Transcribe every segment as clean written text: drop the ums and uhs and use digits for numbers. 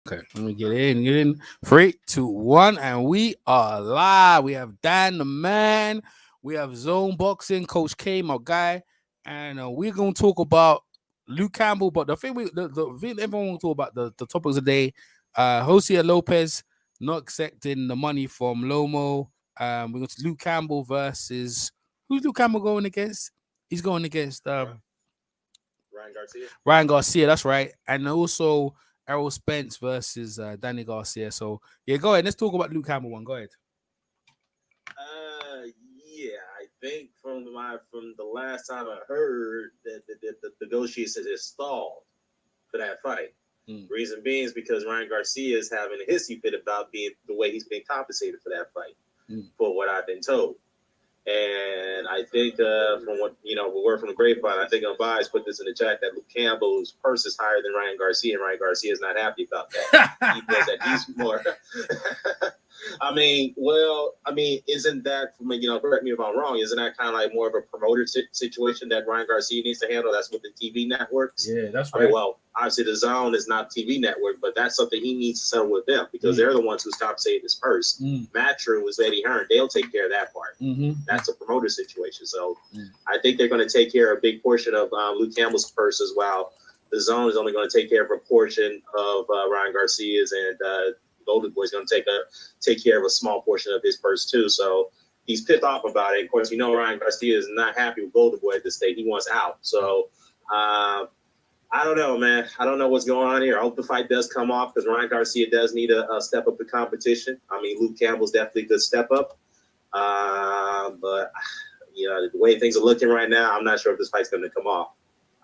Okay, let me get in. Get in. 3, 2, 1, and we are live. We have Dan the man. We have Zone Boxing, Coach K, my guy, and we're gonna talk about Luke Campbell. But the thing everyone will talk about the topics of the day. Jose Lopez not accepting the money from Lomo. We're going to Luke Campbell versus who's Luke Campbell going against? He's going against Ryan Garcia. Ryan Garcia, that's right. And also Errol Spence versus Danny Garcia. So yeah, go ahead. Let's talk about Luke Campbell one. Go ahead. Yeah, I think from the last time I heard that the negotiations is stalled for that fight. Reason being is because Ryan Garcia is having a hissy fit about being the way he's being compensated for that fight, for what I've been told. And I think from what we word from the grapevine, I think Bias put this in the chat that Luke Campbell's purse is higher than Ryan Garcia, and Ryan Garcia is not happy about that. He feels that he's more. Isn't that, correct me if I'm wrong, isn't that kind of like more of a promoter situation that Ryan Garcia needs to handle? That's with the TV networks. Yeah, that's right. Obviously the Zone is not TV network, but that's something he needs to settle with them because they're the ones who's compensating his purse. Matchroom was Eddie Hearn. They'll take care of that part. That's a promoter situation. So I think they're going to take care of a big portion of Luke Campbell's purse as well. The Zone is only going to take care of a portion of Ryan Garcia's, and Golden Boy's going to take care of a small portion of his purse too. So he's pissed off about it. Of course, Ryan Garcia is not happy with Golden Boy at this stage. He wants out. So I don't know, man. I don't know what's going on here. I hope the fight does come off because Ryan Garcia does need a step up in competition. I mean, Luke Campbell's definitely a good step up. But the way things are looking right now, I'm not sure if this fight's going to come off.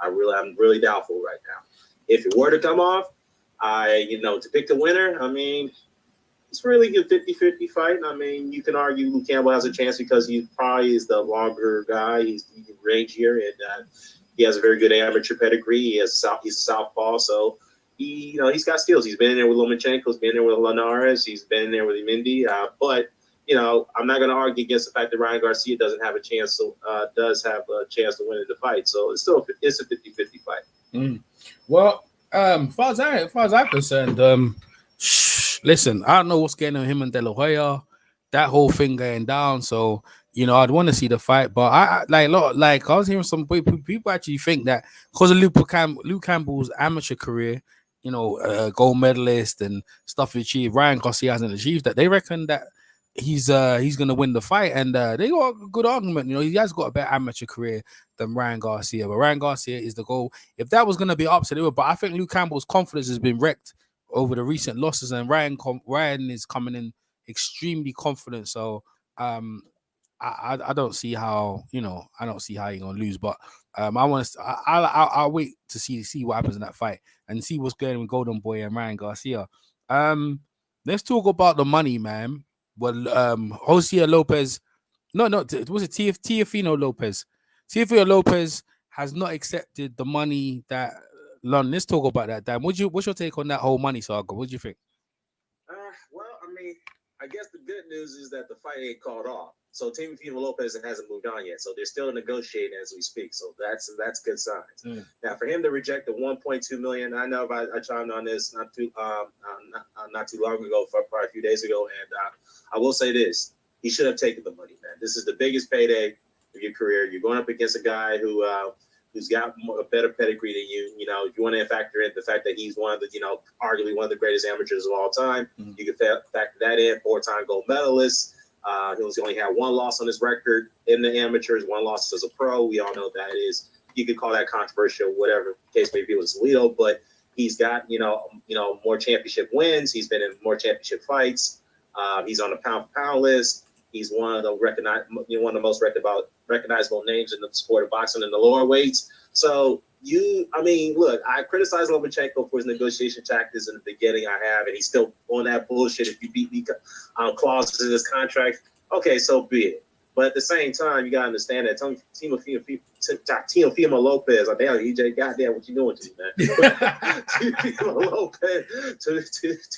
I'm really doubtful right now. If it were to come off, to pick the winner, I mean, it's really a 50-50 fight. I mean, you can argue Luke Campbell has a chance because he probably is the longer guy. He's rangier, and he has a very good amateur pedigree. He's a southpaw, so he's got skills. He's been in there with Lomachenko. He's been in there with Linares. He's been in there with Mindy. But I'm not going to argue against the fact that Ryan Garcia does have a chance to win in the fight. So it's a 50-50 fight. Well, as far as I'm concerned, listen, I don't know what's getting on him and De La Hoya, that whole thing going down. So I'd want to see the fight, but I was hearing some people actually think that because of Luke Campbell's amateur career, gold medalist and stuff he achieved, Ryan Garcia hasn't achieved that. They reckon that he's gonna win the fight, and they got a good argument. He has got a better amateur career than Ryan Garcia, but Ryan Garcia is the goal. If that was gonna be upset, it would. But I think Luke Campbell's confidence has been wrecked over the recent losses, and Ryan is coming in extremely confident. So I don't see how I don't see how you're gonna lose, but I'll wait to see what happens in that fight and see what's going on with Golden Boy and Ryan Garcia. Let's talk about the money, man. Well, Jose Lopez, was it Teofimo Lopez? Teofimo Lopez has not accepted the money that London. Let's talk about that, Dan. What's your take on that whole money saga? What do you think? I guess the good news is that the fight ain't called off. So Teofimo Lopez hasn't moved on yet. So they're still negotiating as we speak. So that's good signs. Now for him to reject the 1.2 million, I know I chimed on this not too long ago, probably a few days ago, and I will say this: he should have taken the money, man. This is the biggest payday of your career. You're going up against a guy who's got a better pedigree than you. If you want to factor in the fact that he's one of the, arguably one of the greatest amateurs of all time, you can factor that in. 4-time gold medalist. He only had one loss on his record in the amateurs, one loss as a pro. We all know what that is. You could call that controversial, whatever case may be with Toledo, but he's got, more championship wins. He's been in more championship fights. He's on the pound-for-pound list. He's one of the most recognizable names in the sport of boxing in the lower weights. So look, I criticized Lomachenko for his negotiation tactics in the beginning. I have, and he's still on that bullshit. If you beat me clauses in his contract, okay, so be it. But at the same time, you gotta understand that Teofimo Lopez, damn EJ, goddamn, what you doing to me, man?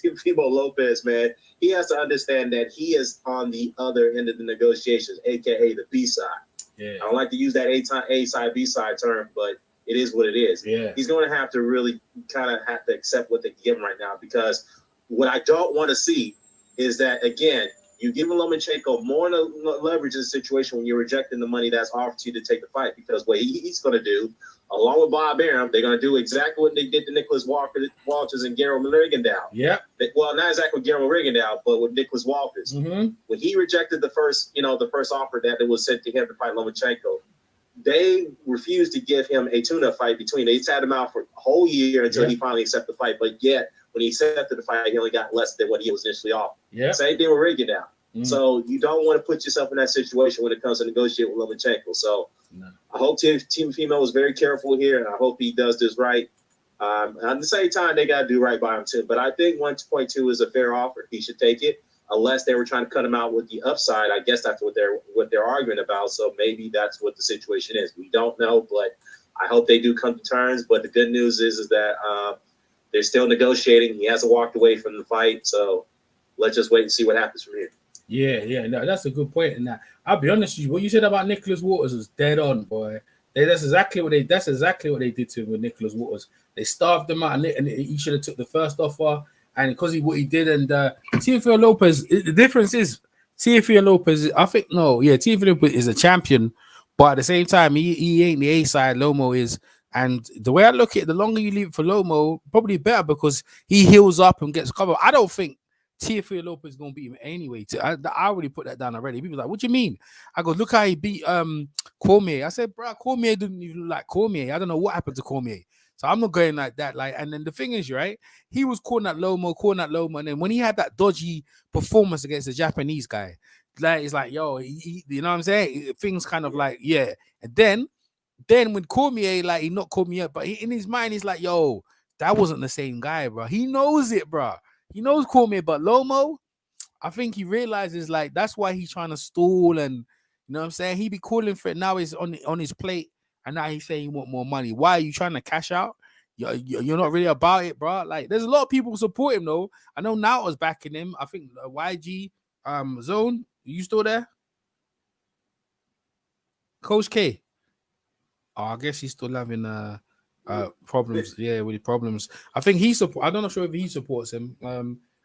Teofimo Lopez, man, he has to understand that he is on the other end of the negotiations, aka the B side. Yeah. I don't like to use that A side, B side term, but it is what it is. Yeah. He's going to have to really kind of have to accept what they give him right now, because what I don't want to see is that, again, you give Lomachenko more leverage in the situation when you're rejecting the money that's offered to you to take the fight, because what he's going to do, along with Bob Arum, they're going to do exactly what they did to Nicholas Walters and Guillermo Rigondeaux. Yeah. Well, not exactly with Guillermo Rigondeaux, but with Nicholas Walters. Mm-hmm. When he rejected the first offer that was sent to him to fight Lomachenko, they refused to give him a tune-up fight between. They sat him out for a whole year until he finally accepted the fight. But yet, when he accepted the fight, he only got less than what he was initially offered. Yeah. Same thing with Rigondeaux. So you don't want to put yourself in that situation when it comes to negotiate with Lomachenko. So I hope Teofimo is very careful here, and I hope he does this right. At the same time, they got to do right by him too. But I think 1.2 is a fair offer. He should take it, unless they were trying to cut him out with the upside. I guess that's what they're arguing about. So maybe that's what the situation is. We don't know, but I hope they do come to terms. But the good news is that they're still negotiating. He hasn't walked away from the fight, so let's just wait and see what happens from here. Yeah, no, that's a good point. And I'll be honest with you, what you said about Nicholas Walters was dead on, boy. That's exactly what they did to him with Nicholas Walters. They starved him out, and he should have took the first offer. And because what he did, and Teofimo Lopez, the difference is Teofimo Lopez. Teofimo Lopez is a champion, but at the same time, he ain't the A side. Lomo is. And the way I look at it, the longer you leave it for Lomo, probably better, because he heals up and gets covered. I don't think Teofimo Lopez is going to beat him anyway. I already put that down already. People are like, what do you mean? I go, look how he beat Cormier. I said, bro, Cormier didn't even look like Cormier. I don't know what happened to Cormier. So I'm not going like that. And then the thing is, right, he was calling that Lomo, and then when he had that dodgy performance against the Japanese guy, it's like, yo, he, you know what I'm saying? Things kind of like, yeah. And then when Cormier, he knocked Cormier up, but in his mind, he's like, yo, that wasn't the same guy, bro. He knows it, bro. He knows Cormier, but Lomo, I think he realizes that's why he's trying to stall, and you know what I'm saying? He be calling for it now. Is on his plate, and now he's saying he want more money. Why are you trying to cash out? You're not really about it, bro. There's a lot of people who support him though. I know Naoto's backing him. I think YG Zone, you still there? Coach K. Oh, I guess he's still having problems. Yeah, with the problems. I think I don't know if he supports him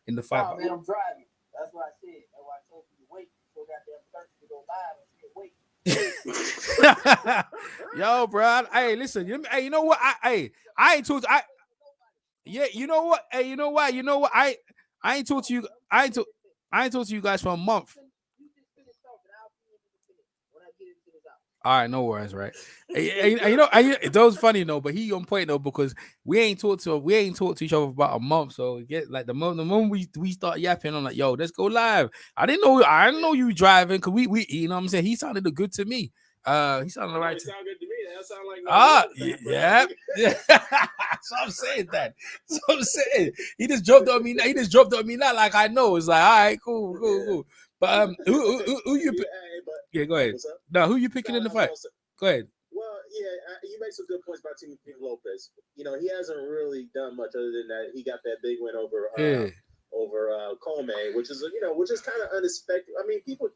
in the fight. Oh, man, I'm driving. That's what I said. That's why I told you to wait. So goddamn thirsty to go live and wait. Yo, bro. Hey, listen. You know what? I ain't told. Yeah, you know what? Hey, you know what? I ain't told to you. I ain't told to you guys for a month. All right, no worries, right? That was funny though, but he on point though, because we ain't talked to each other for about a month. So the moment we start yapping, I'm like, yo, let's go live. I didn't know you were driving, because we you know what I'm saying, he sounded good to me. He sounded right. Sound good to me. That sound like yeah. So I'm saying that. So I'm saying he just dropped on me now. Like I know. It's like, all right, cool. But who you? Yeah, go ahead. No, who you picking in the fight? Go ahead. Well, yeah, you make some good points about Teofimo Lopez. He hasn't really done much other than that. He got that big win over Colmay, which is kind of unexpected. I mean, people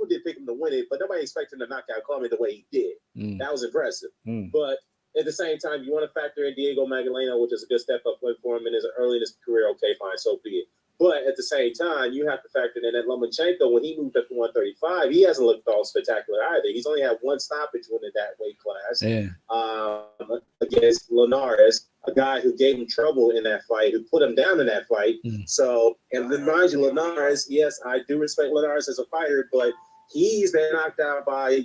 did pick him to win it, but nobody expected him to knock out Colmay the way he did. That was impressive. But at the same time, you want to factor in Diego Magdaleno, which is a good step up win for him early in his career. Okay, fine, so be it. But at the same time, you have to factor in that Lomachenko, when he moved up to 135, he hasn't looked all spectacular either. He's only had one stoppage win in that weight class against Linares, a guy who gave him trouble in that fight, who put him down in that fight. So, and then mind you, Linares, yes, I do respect Linares as a fighter, but he's been knocked out by,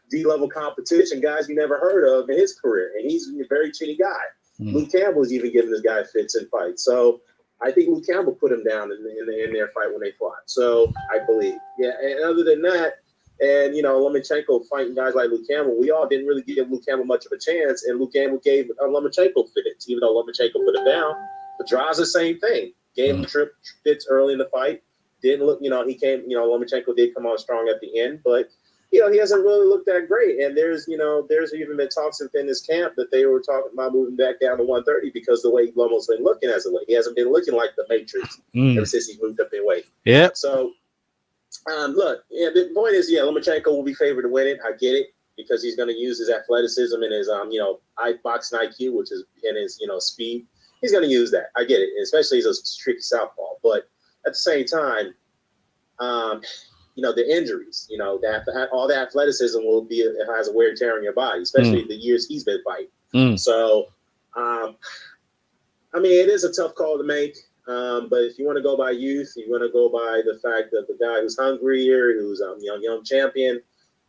D-level competition, guys you never heard of in his career. And he's a very cheaty guy. Luke Campbell is even giving this guy fits in fights. So I think Luke Campbell put him down in their fight when they fought. So I believe. Yeah, and other than that, and Lomachenko fighting guys like Luke Campbell, we all didn't really give Luke Campbell much of a chance, and Luke Campbell gave Lomachenko fits, even though Lomachenko put him down. Pedraza, the same thing. Gave him fits early in the fight. Didn't look, Lomachenko did come on strong at the end, but he hasn't really looked that great. And there's even been talks within this camp that they were talking about moving back down to 130 because the way Lomo's been looking as of late. He hasn't been looking like the Matrix ever since he moved up in weight. Yeah. So, the point is, Lomachenko will be favored to win it. I get it. because he's going to use his athleticism and his boxing IQ, which is in his speed. He's going to use that. I get it, especially as a tricky southpaw. But at the same time, the injuries, that all the athleticism has a wear and tear on your body, especially the years he's been fighting. So, it is a tough call to make. But if you want to go by youth, you want to go by the fact that the guy who's hungrier, who's a young champion,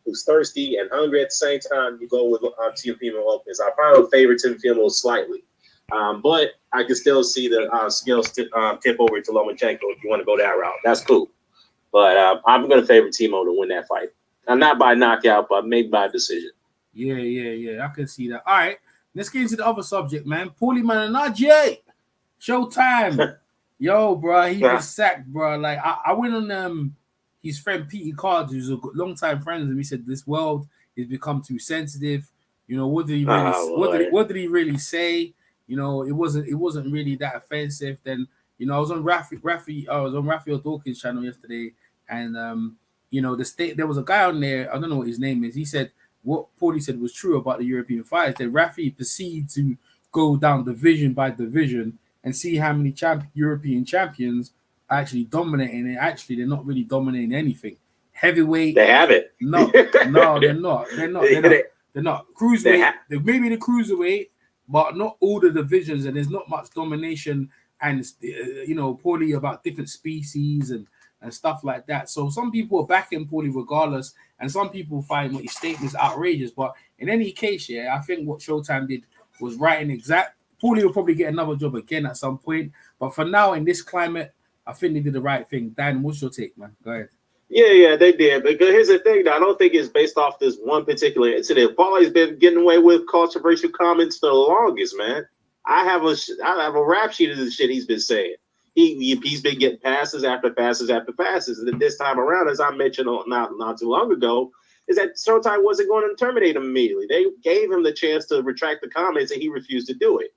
who's thirsty and hungry at the same time, you go with Teofimo Lopez. I probably favor Teofimo slightly. But I can still see the skills tip over to Lomachenko if you want to go that route. That's cool. But I'm going to favor Timo to win that fight. Not by knockout, but maybe by decision. Yeah. I can see that. All right. Let's get into the other subject, man. Paulie Malignaggi. Showtime. Yo, bro, he was sacked, bro. Like, I went on his friend Petey Cards, who's a long-time friend of him. He said, this world has become too sensitive. What did he really what did he really say? It wasn't really that offensive. Then, I was on Raphael Dawkins' channel yesterday, and there was a guy on there, I don't know what his name is. He said what Paulie said was true about the European fights, that Rafi proceeded to go down division by division and see how many European champions are actually dominating. And actually, they're not really dominating anything. Heavyweight, they have it. No, they're not. They're not. Cruiserweight, maybe the cruiserweight, but not all the divisions. And there's not much domination. And Paulie about different species and stuff like that. So some people are backing Paulie regardless, and some people find what his statements outrageous. But in any case, I think what Showtime did was right and exact. Paulie will probably get another job again at some point, but for now in this climate, I think they did the right thing. Dan, what's your take, man? Go ahead. Yeah, they did. But here's the thing, I don't think it's based off this one particular incident. Paulie's been getting away with controversial comments for the longest, man. I have a rap sheet of the shit he's been saying. He's been getting passes after passes after passes. And this time around, as I mentioned not too long ago, is that Showtime wasn't going to terminate him immediately. They gave him the chance to retract the comments, and he refused to do it.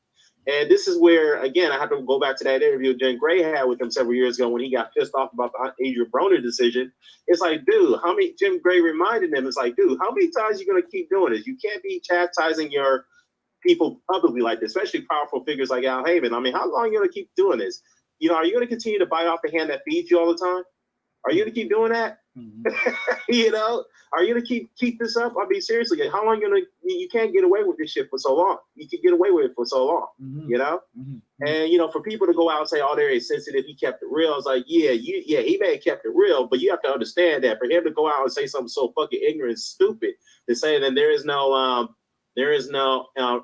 And this is where, again, I have to go back to that interview Jim Gray had with him several years ago when he got pissed off about the Adrian Broner decision. It's like, dude, Jim Gray reminded him, it's like, dude, how many times are you going to keep doing this? You can't be chastising your people publicly like this, especially powerful figures like Al Haven. How long are you going to keep doing this? Are you going to continue to bite off the hand that feeds you all the time? Are you going to keep doing that? Mm-hmm. Are you going to keep this up? Seriously, how long you can't get away with this shit for so long. You can get away with it for so long, Mm-hmm. And, for people to go out and say, oh, they're insensitive, he kept it real. It's like, he may have kept it real, but you have to understand that for him to go out and say something so fucking ignorant and stupid, to say that there is no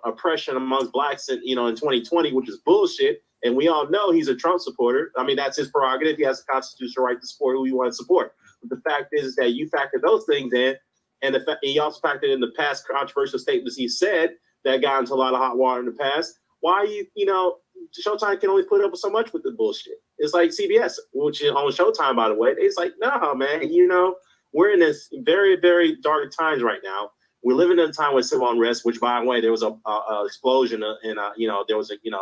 oppression amongst blacks in 2020, which is bullshit. And we all know he's a Trump supporter. That's his prerogative. He has a constitutional right to support who he wants to support. But the fact is that you factor those things in, and he also factored in the past controversial statements he said that got into a lot of hot water in the past. Why Showtime can only put up with so much with the bullshit. It's like CBS, which is on Showtime, by the way. It's like, no, man, we're in this very, very dark times right now. We're living in a time with civil unrest, which, by the way, there was a explosion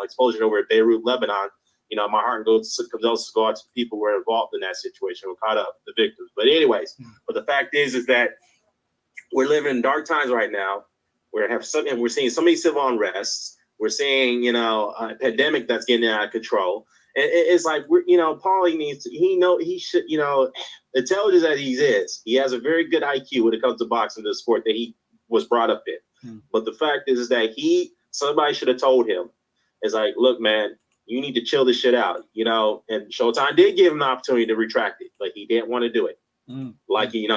explosion over at Beirut, Lebanon. My heart goes to the people who were involved in that situation, who caught up the victims. But anyways, but the fact is that we're living in dark times right now. We're seeing so many civil unrests. We're seeing, a pandemic that's getting out of control. And it's like, Paulie needs to, he should, intelligence that he is. He has a very good IQ when it comes to boxing, the sport that he was brought up in. But the fact is that somebody should have told him, it's like, look, man, you need to chill this shit out, and Showtime did give him the opportunity to retract it, but he didn't want to do it. Like, his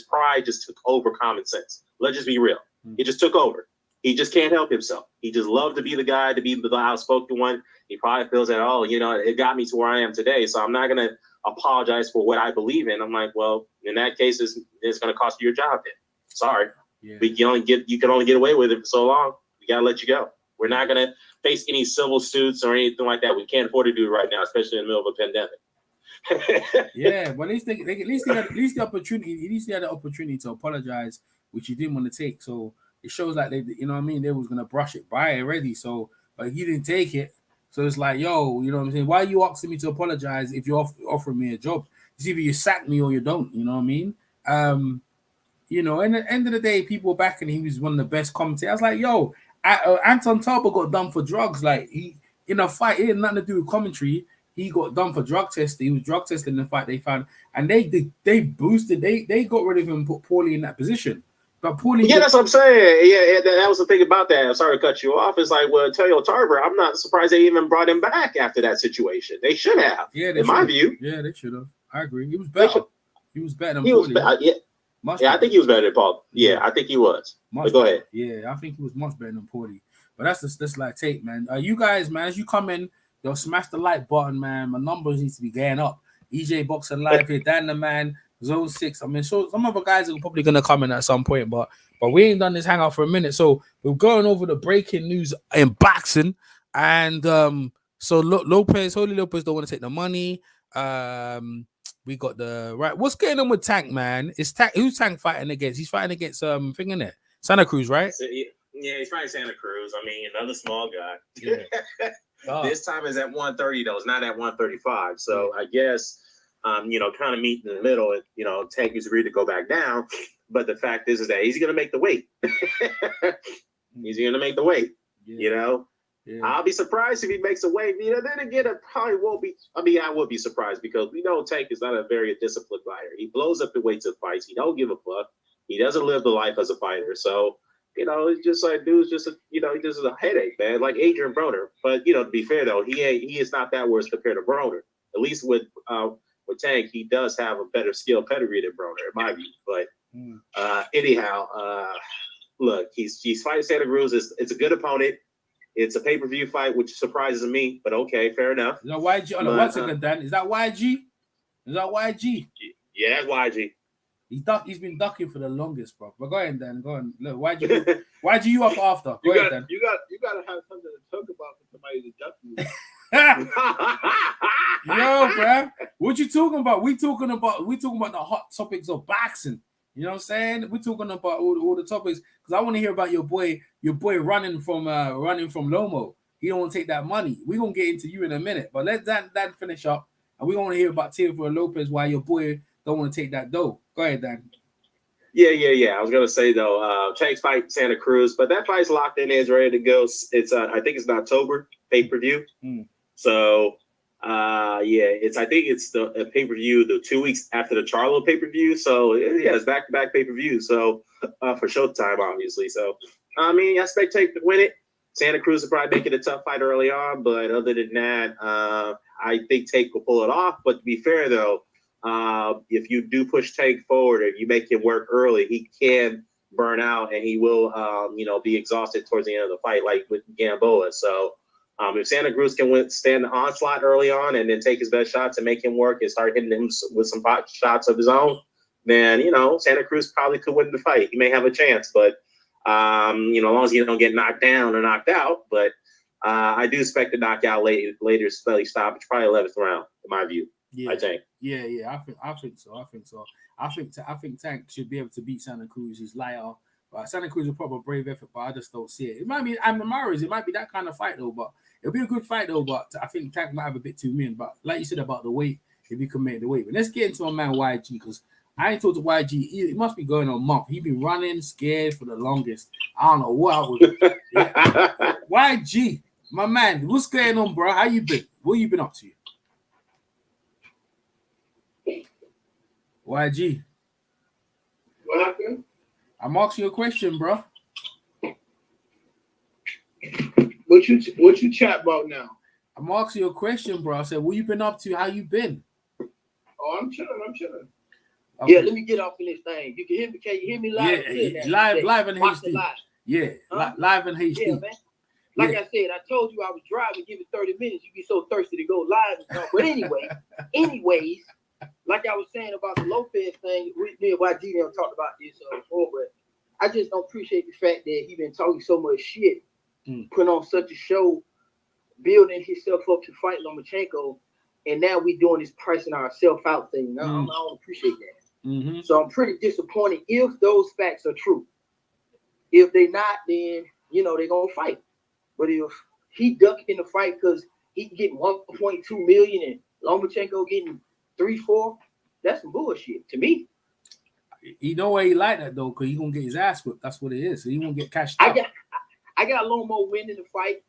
pride just took over common sense. Let's just be real. It just took over. He just can't help himself. He just loved to be the guy, to be the outspoken one. He probably feels that, it got me to where I am today, so I'm not going to apologize for what I believe in. I'm like, well, in that case, it's going to cost you your job then. Sorry. Yeah. But you can only get away with it for so long. We got to let you go. We're not going to face any civil suits or anything like that. We can't afford to do it right now, especially in the middle of a pandemic. Yeah, but at least he had the opportunity to apologize, which he didn't want to take. So it shows like they was gonna brush it by already. So, but he didn't take it. So it's like, yo, you know what I'm saying? Why are you asking me to apologize if you're offering me a job? It's either you sack me or you don't. You know what I mean? you know, in the end of the day, people back and he was one of the best commentators. I was like, yo, Anton Tauber got done for drugs. Like he in a fight, it had nothing to do with commentary. He got done for drug testing. He was drug testing in the fight they found, and they boosted. They got rid of him and put Paulie in that position. But Paulie, that's what I'm saying. Yeah, that was the thing about that. I'm sorry to cut you off. It's like, well, Teo Tarver, I'm not surprised they even brought him back after that situation. They should have. Yeah, in my view. Yeah, they should have. I agree. He was better. He was better than Paulie. He was better. Yeah, I think he was better than Paul. Yeah, I think he was. But go ahead. Yeah, I think he was much better than Paulie. But that's just like tape, man. You guys, man, as you come in, yo, smash the like button, man. My numbers need to be getting up. EJ Boxing Live here, Dan the Man, Zone 6. I mean, so some other guys are probably gonna come in at some point, but we ain't done this hangout for a minute. So we're going over the breaking news in boxing, and so Lopez, Holy Lopez don't want to take the money. We got the right. What's going on with Tank, man? Is Tank who's Tank fighting against? He's fighting against thing in it, Santa Cruz, right? Yeah, he's fighting Santa Cruz. I mean, another small guy. Yeah. This time is at 130 though. It's not at 135. So I guess kind of meet in the middle. And Tank is agreed to go back down. But the fact is that he's gonna make the weight. He's gonna make the weight. Yeah. Yeah. I'll be surprised if he makes a weight. Then again, it probably won't be. I mean, I would be surprised because we know Tank is not a very disciplined fighter. He blows up the weights of fights. He don't give a fuck. He doesn't live the life as a fighter. So, it's just like dude's just he just is a headache, man. Like Adrian Broner. But to be fair though, he is not that worse compared to Broner. At least with Tank, he does have a better skill pedigree than Broner, in my view. But anyhow, look, he's fighting Santa Cruz. It's a good opponent. It's a pay-per-view fight, which surprises me, but okay, fair enough. Is that YG? One second, Dan. Is that YG? Is that YG? Yeah, that's YG. He's been ducking for the longest, bro. But go ahead, Dan. Go on. Look, YG, you up after? Go ahead, Dan. You got to have something to talk about for somebody to duck you. Yo, bro, what you talking about? We talking about the hot topics of boxing. You know what I'm saying? We're talking about all the topics because I want to hear about your boy running from Lomo. He don't want to take that money. We're gonna get into you in a minute, but let Dan finish up, and we want to hear about Teofimo Lopez why your boy don't want to take that dough. Go ahead, Dan. Yeah. I was gonna say though, Tank's fight Santa Cruz, but that fight's locked in, it's ready to go. It's I think it's in October pay-per-view. So I think it's the pay-per-view the 2 weeks after the Charlo pay-per-view. So yeah, it's back-to-back pay-per-view. So for Showtime, obviously. So I mean, I expect Tank to win it. Santa Cruz will probably make it a tough fight early on, but other than that, I think Tank will pull it off. But to be fair though, if you do push Tank forward and you make him work early, he can burn out and he will be exhausted towards the end of the fight, like with Gamboa. So if Santa Cruz can withstand the onslaught early on and then take his best shots and make him work and start hitting him with some pot shots of his own, then, Santa Cruz probably could win the fight. He may have a chance, but, as long as you don't get knocked down or knocked out. But I do expect a knockout later stoppage, probably 11th round, in my view. Yeah. I think. Yeah. I think so. I think Tank should be able to beat Santa Cruz. He's lighter. Santa Cruz will probably a brave effort, but I just don't see it. It might be Amamaris. It might be that kind of fight though, but it'll be a good fight though. But I think Tank might have a bit too mean. But like you said about the weight, if you can make the weight. But let's get into my man YG because I ain't talked to YG. It must be going on a month. He been running scared for the longest. I don't know what I was. Yeah. YG, my man, what's going on, bro? How you been? What you been up to? YG. What happened? I'm asking you a question, bro. What you chat about now? I'm asking you a question, bro. I said, what you been up to? How you been? Oh, I'm chilling. Okay. Yeah, let me get off of this thing. You can hear me? Can you hear me live? Yeah, live in HD. Yeah, live in HD. Yeah, man. Like I said, I told you I was driving. Give it 30 minutes. You'd be so thirsty to go live and stuff. But anyways, like I was saying about the Lopez thing, me and YG never talked about this before, but I just don't appreciate the fact that he been talking so much shit, putting on such a show, building himself up to fight Lomachenko, and now we doing this pricing ourselves out thing. I don't appreciate that. Mm-hmm. So I'm pretty disappointed if those facts are true. If they're not, then they're gonna fight. But if he ducked in the fight because he can get 1.2 million and Lomachenko getting 3-4, that's some bullshit to me. he know why he like that though, because he gonna get his ass whipped. That's what it is. So he won't get cashed out. I got Lomo winning the fight.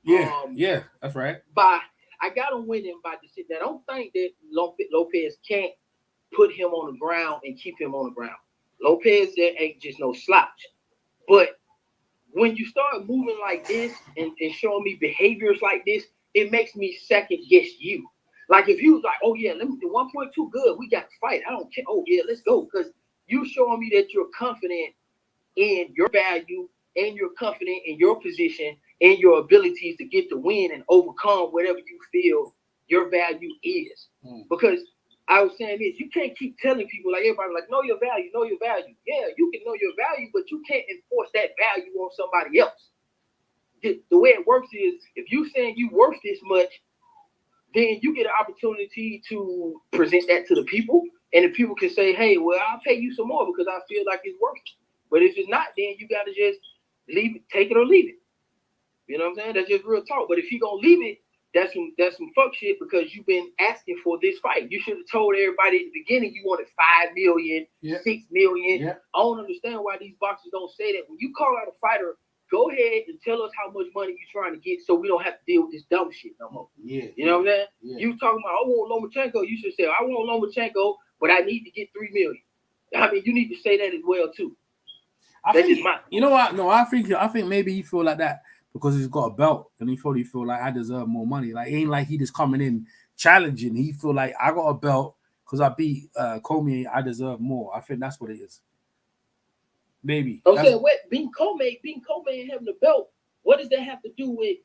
Yeah, that's right. I got him winning by decision. I don't think that Lopez can't put him on the ground and keep him on the ground. Lopez ain't just no slouch. But when you start moving like this and showing me behaviors like this, it makes me second guess you. Like if you was like, oh yeah, let me do 1.2 good, we got to fight. I don't care. Oh yeah, let's go. Because you showing me that you're confident in your value and you're confident in your position and your abilities to get the win and overcome whatever you feel your value is. Because I was saying this, you can't keep telling people, like everybody, like, know your value, know your value. Yeah, you can know your value, but you can't enforce that value on somebody else. The way it works is, if you saying you worth this much, then you get an opportunity to present that to the people, and the people can say, hey, well, I'll pay you some more because I feel like it's worth it. But if it's not, then you got to just leave it, take it or leave it. You know what I'm saying? That's just real talk. But if you gonna leave it, that's some fuck shit, because you've been asking for this fight. You should have told everybody at the beginning you wanted 5 million, 6 million. I don't understand why these boxers don't say that. When you call out a fighter, go ahead and tell us how much money you're trying to get so we don't have to deal with this dumb shit no more. You know what I'm saying? You talking about, I want Lomachenko, you should say, I want Lomachenko, but I need to get 3 million. I mean, you need to say that as well too. You know what? No, I think maybe he feel like that because he's got a belt and he probably feel like I deserve more money. Like, it ain't like he just coming in challenging. He feel like I got a belt because I beat Comey, I deserve more. I think that's what it is. Maybe. I'm saying, what being Comey and having a belt, what does that have to do with?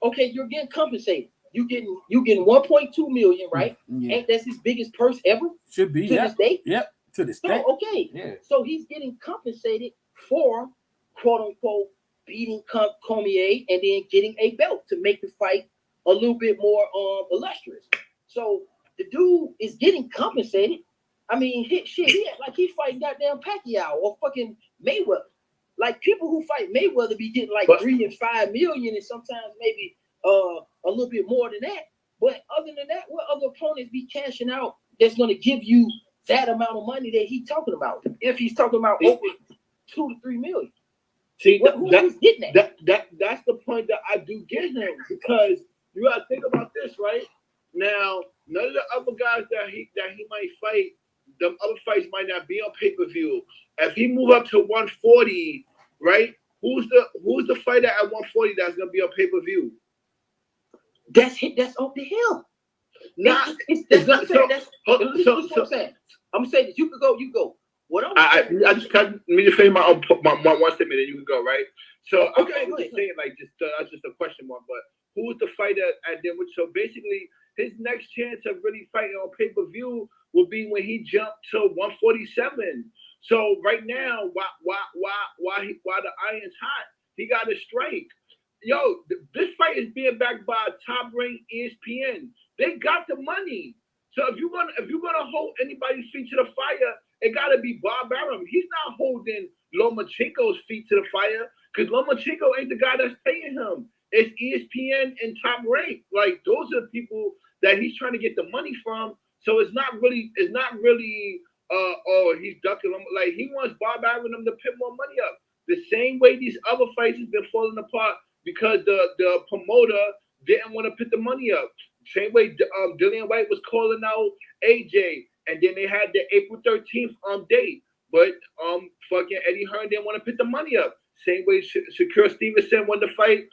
Okay, you're getting compensated. You getting 1.2 million, right? Yeah. Ain't that's his biggest purse ever? Should be. To this day. Yep. To this day. Okay. Yeah. So he's getting compensated for, quote unquote, beating Cormier and then getting a belt to make the fight a little bit more illustrious. So the dude is getting compensated. I mean, he like he's fighting goddamn Pacquiao or fucking Mayweather. Like, people who fight Mayweather be getting like 3 and 5 million, and sometimes maybe a little bit more than that. But other than that, what other opponents be cashing out that's going to give you that amount of money that he's talking about? If he's talking about over 2 to 3 million. See, who's getting that? That's the point that I do get him, because you got to think about this, right? Now, none of the other guys that he might fight, the other fights might not be on pay-per-view. If he move up to 140, right? Who's the fighter at 140 that's gonna be on pay-per-view? That's up to him. That's what I'm saying. I'm gonna say this. You could go. What I just cut me to say my one statement, and you can go, right? So okay, I'm just saying, like, that's just a question mark. But who's the fighter at then? So basically, his next chance of really fighting on pay-per-view will be when he jumped to 147. So right now, why the iron's hot, he got a strike. Yo, this fight is being backed by top-ranked ESPN. They got the money. So if you're gonna hold anybody's feet to the fire, it gotta be Bob Arum. He's not holding Lomachenko's feet to the fire, because Lomachenko ain't the guy that's paying him. It's ESPN and Top Rank. Like, those are the people that he's trying to get the money from. So it's not really he's ducking them. Like, he wants Bob Arum to put more money up. The same way these other fights have been falling apart because the promoter didn't want to put the money up. Same way Dillian White was calling out AJ, and then they had the April 13th date, but fucking Eddie Hearn didn't want to put the money up. Same way Shakur Stevenson wanted to fight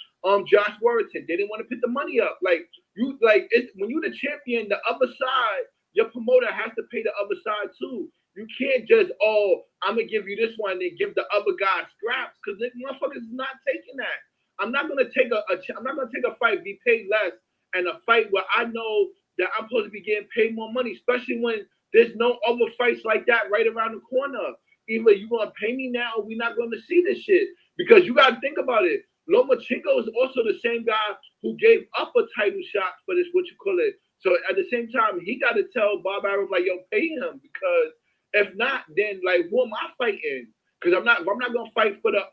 Josh Warrington. They didn't want to put the money up. Like, when you're the champion, the other side, your promoter has to pay the other side too. You can't just, I'm gonna give you this one and give the other guy scraps, because the motherfuckers is not taking that. I'm not gonna take a fight, be paid less, and a fight where I know that I'm supposed to be getting paid more money, especially when there's no other fights like that right around the corner. Either you're gonna pay me now or we're not gonna see this shit. Because you gotta think about it. Lomachenko is also the same guy who gave up a title shot for this, So at the same time, he gotta tell Bob Arum, like, yo, pay him, because if not, then, like, who am I fighting? Because if I'm not gonna fight for the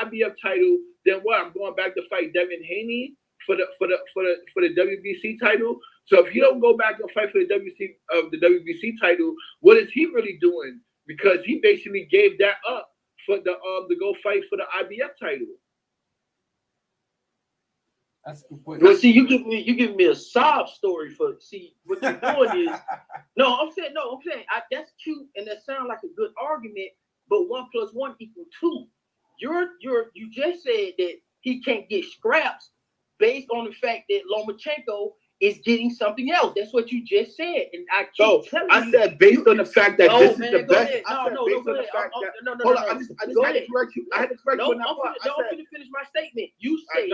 IBF title, then what? I'm going back to fight Devin Haney for the WBC title. So if you don't go back and fight for the WBC title, what is he really doing? because he basically gave that up for the to go fight for the IBF title. That's a good point. Well, see, you give me a sob story for what you're doing is I'm saying that's cute and that sounds like a good argument, but 1 + 1 = 2. You just said that he can't get scraps based on the fact that Lomachenko is getting something else. That's what you just said, and I said based on the fact that this is the best. No. I just had to correct you. I had to correct you on that part. I'm going to finish my statement. You said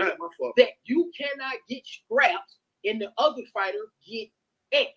that you cannot get scraps and the other fighter get X.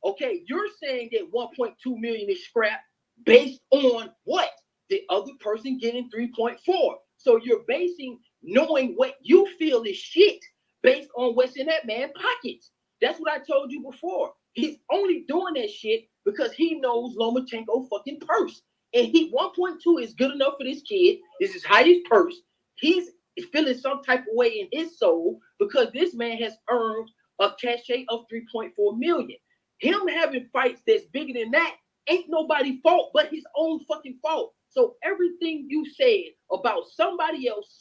Okay, you're saying that 1.2 million is scrap based on what? The other person getting 3.4. So you're basing knowing what you feel is shit based on what's in that man's pockets. That's what I told you before. He's only doing that shit because he knows Lomachenko fucking purse. And 1.2 is good enough for this kid. This is highest purse. He's feeling some type of way in his soul because this man has earned a cachet of 3.4 million. Him having fights that's bigger than that ain't nobody's fault but his own fucking fault. So everything you said about somebody else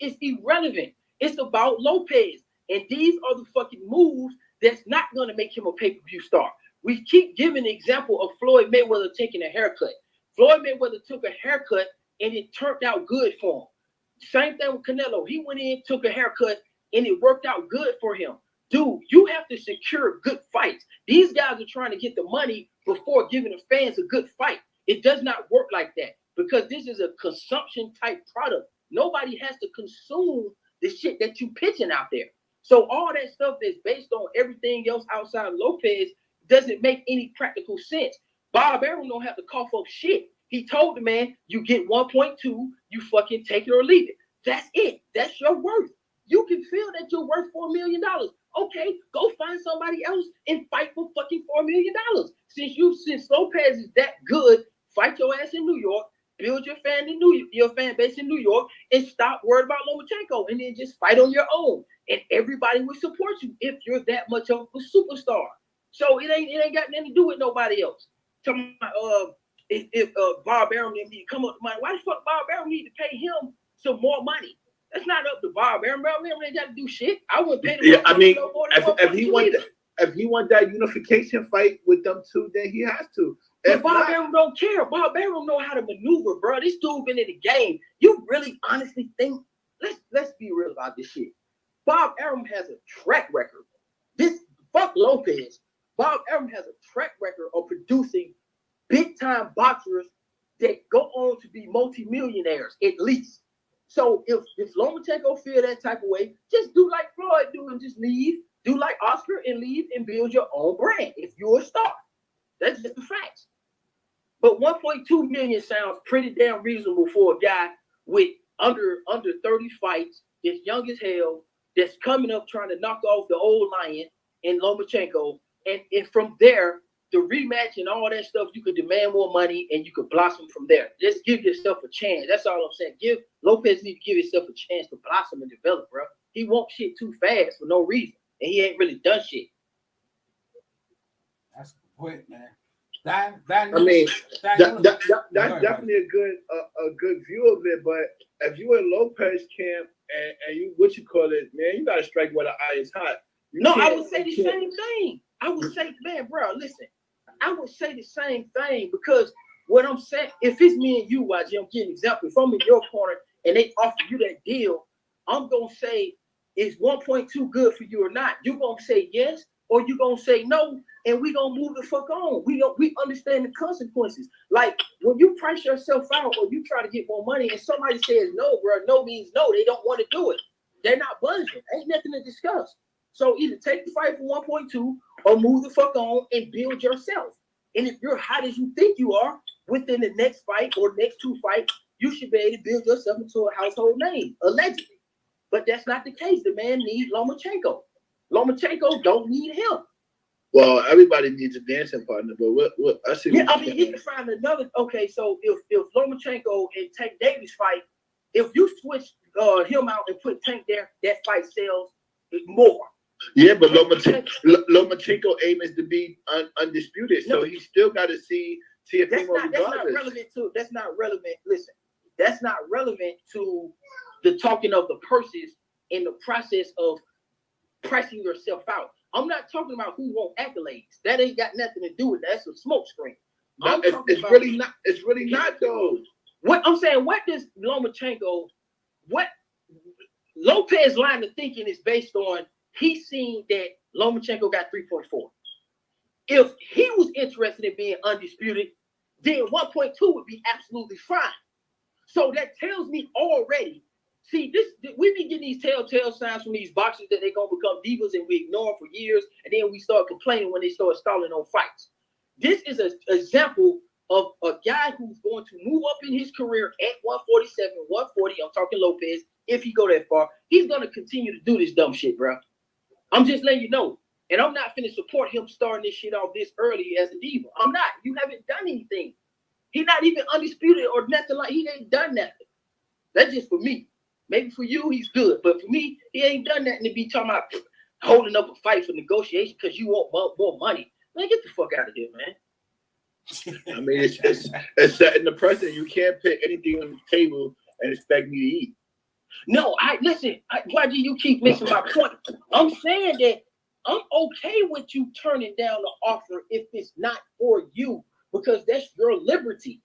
is irrelevant. It's about Lopez. And these are the fucking moves that's not going to make him a pay-per-view star. We keep giving the example of Floyd Mayweather taking a haircut. Floyd Mayweather took a haircut and it turned out good for him. Same thing with Canelo. He went in, took a haircut, and it worked out good for him. Dude, you have to secure good fights. These guys are trying to get the money before giving the fans a good fight. It does not work like that because this is a consumption type product. Nobody has to consume the shit that you pitching out there. So all that stuff that's based on everything else outside Lopez doesn't make any practical sense. Bob Arum don't have to cough up shit. He told the man, you get 1.2, you fucking take it or leave it. That's it. That's your worth. You can feel that you're worth $4 million. Okay, go find somebody else and fight for fucking $4 million. Since Lopez is that good, fight your ass in New York, build your fan base in New York, and stop worried about Lomachenko, and then just fight on your own. And everybody will support you if you're that much of a superstar. So it ain't got nothing to do with nobody else. If Bob Arum didn't need to come up with money, why the fuck Bob Arum need to pay him some more money? That's not up to Bob Arum. Bob Arum ain't got to do shit. I wouldn't pay him. Yeah, I mean, if he want that unification fight with them two, then he has to. But Bob Arum don't care. Bob Arum know how to maneuver, bro. This dude been in the game. You really honestly think? Let's be real about this shit. Bob Arum has a track record. Fuck Lopez. Bob Arum has a track record of producing big time boxers that go on to be multimillionaires at least. So if Lomachenko feel that type of way, just do like Floyd do and just leave. Do like Oscar and leave and build your own brand if you're a star. That's just the facts. But 1.2 million sounds pretty damn reasonable for a guy with under 30 fights, that's young as hell, that's coming up trying to knock off the old lion in Lomachenko. And from there, the rematch and all that stuff, you could demand more money and you could blossom from there. Just give yourself a chance. That's all I'm saying. Lopez need to give himself a chance to blossom and develop, bro. He wants shit too fast for no reason. And he ain't really done shit. That's the point, man. That's definitely a good view of it. But if you in Lopez camp and you man, you gotta strike while the iron is hot. I would say the same thing. I would say, man, bro, listen. I would say the same thing because what I'm saying, if it's me and you, YG, I'm giving an example. If I'm in your corner and they offer you that deal, I'm gonna say, is 1.2 good for you or not? You're gonna say yes, or you're gonna say no, and we gonna move the fuck on. We understand the consequences. Like when you price yourself out or you try to get more money and somebody says no, bro, no means no. They don't want to do it. They're not budging. Ain't nothing to discuss. So either take the fight for 1.2 or move the fuck on and build yourself. And if you're hot as you think you are, within the next fight or next two fights, you should be able to build yourself into a household name, allegedly. But that's not the case. The man needs Lomachenko. Lomachenko don't need him. Well, everybody needs a dancing partner, but what I see. Yeah, I mean, he can find another. Okay, so if Lomachenko and Tank Davis fight, if you switch him out and put Tank there, that fight sells more. Yeah, but Lomachenko aim is to be undisputed, so he still got to see Teofimo regardless. That's not relevant to. That's not relevant. Listen, that's not relevant to the talking of the purses in the process of pricing yourself out. I'm not talking about who won accolades. That ain't got nothing to do with that. That's a smoke screen. No, it's really not. It's really not though. What I'm saying, what does Lomachenko, what Lopez line of thinking is based on? He's seen that Lomachenko got 3.4. If he was interested in being undisputed, then 1.2 would be absolutely fine. So that tells me already. See, we be getting these telltale signs from these boxers that they're gonna become divas, and we ignore them for years, and then we start complaining when they start stalling on fights. This is an example of a guy who's going to move up in his career at 147, 140. I'm talking Lopez. If he go that far, he's gonna continue to do this dumb shit, bro. I'm just letting you know. And I'm not finna support him starting this shit off this early as a diva. I'm not. You haven't done anything. He's not even undisputed or nothing like. He ain't done nothing. That's just for me. Maybe for you, he's good. But for me, he ain't done nothing to be talking about holding up a fight for negotiation because you want more money. Man, get the fuck out of here, man. I mean, it's setting the precedent. You can't put anything on the table and expect me to eat. No, listen. Why do you keep missing my point? I'm saying that I'm okay with you turning down the offer if it's not for you, because that's your liberty.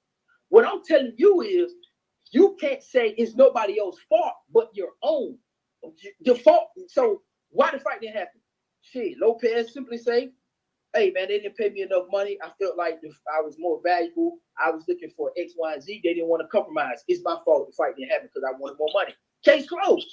What I'm telling you is you can't say it's nobody else's fault but your own. The fault. So why the fight didn't happen? Shit, Lopez simply say, hey, man, they didn't pay me enough money. I felt like if I was more valuable, I was looking for X, Y, and Z. They didn't want to compromise. It's my fault the fight didn't happen because I wanted more money. Case closed.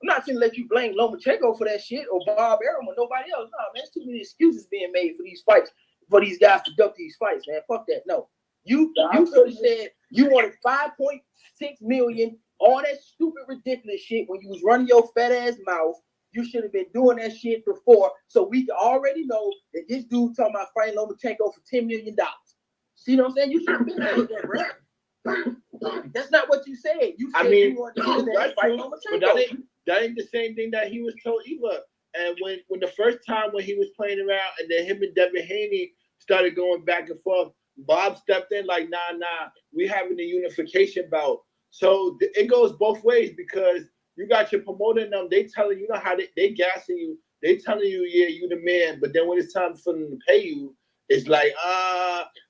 I'm not going to let you blame Lomachenko for that shit or Bob Arum or nobody else. No, man, there's too many excuses being made for these fights, for these guys to duck these fights, man. Fuck that. No. You could have said you wanted 5.6 million, all that stupid, ridiculous shit when you was running your fat ass mouth. You should have been doing that shit before, so we already know that this dude talking about fighting Lomachenko for $10 million. See what I'm saying? You should have been saying that, bro. That's not what you said. You said you wanted to do that fight Lomachenko. That ain't the same thing that he was told either. And when the first time when he was playing around, and then him and Devin Haney started going back and forth, Bob stepped in like, nah, we having a unification bout. So it goes both ways, because you got your promoter and them, they telling you know how they gassing you. They telling you, yeah, you the man. But then when it's time for them to pay you, it's like,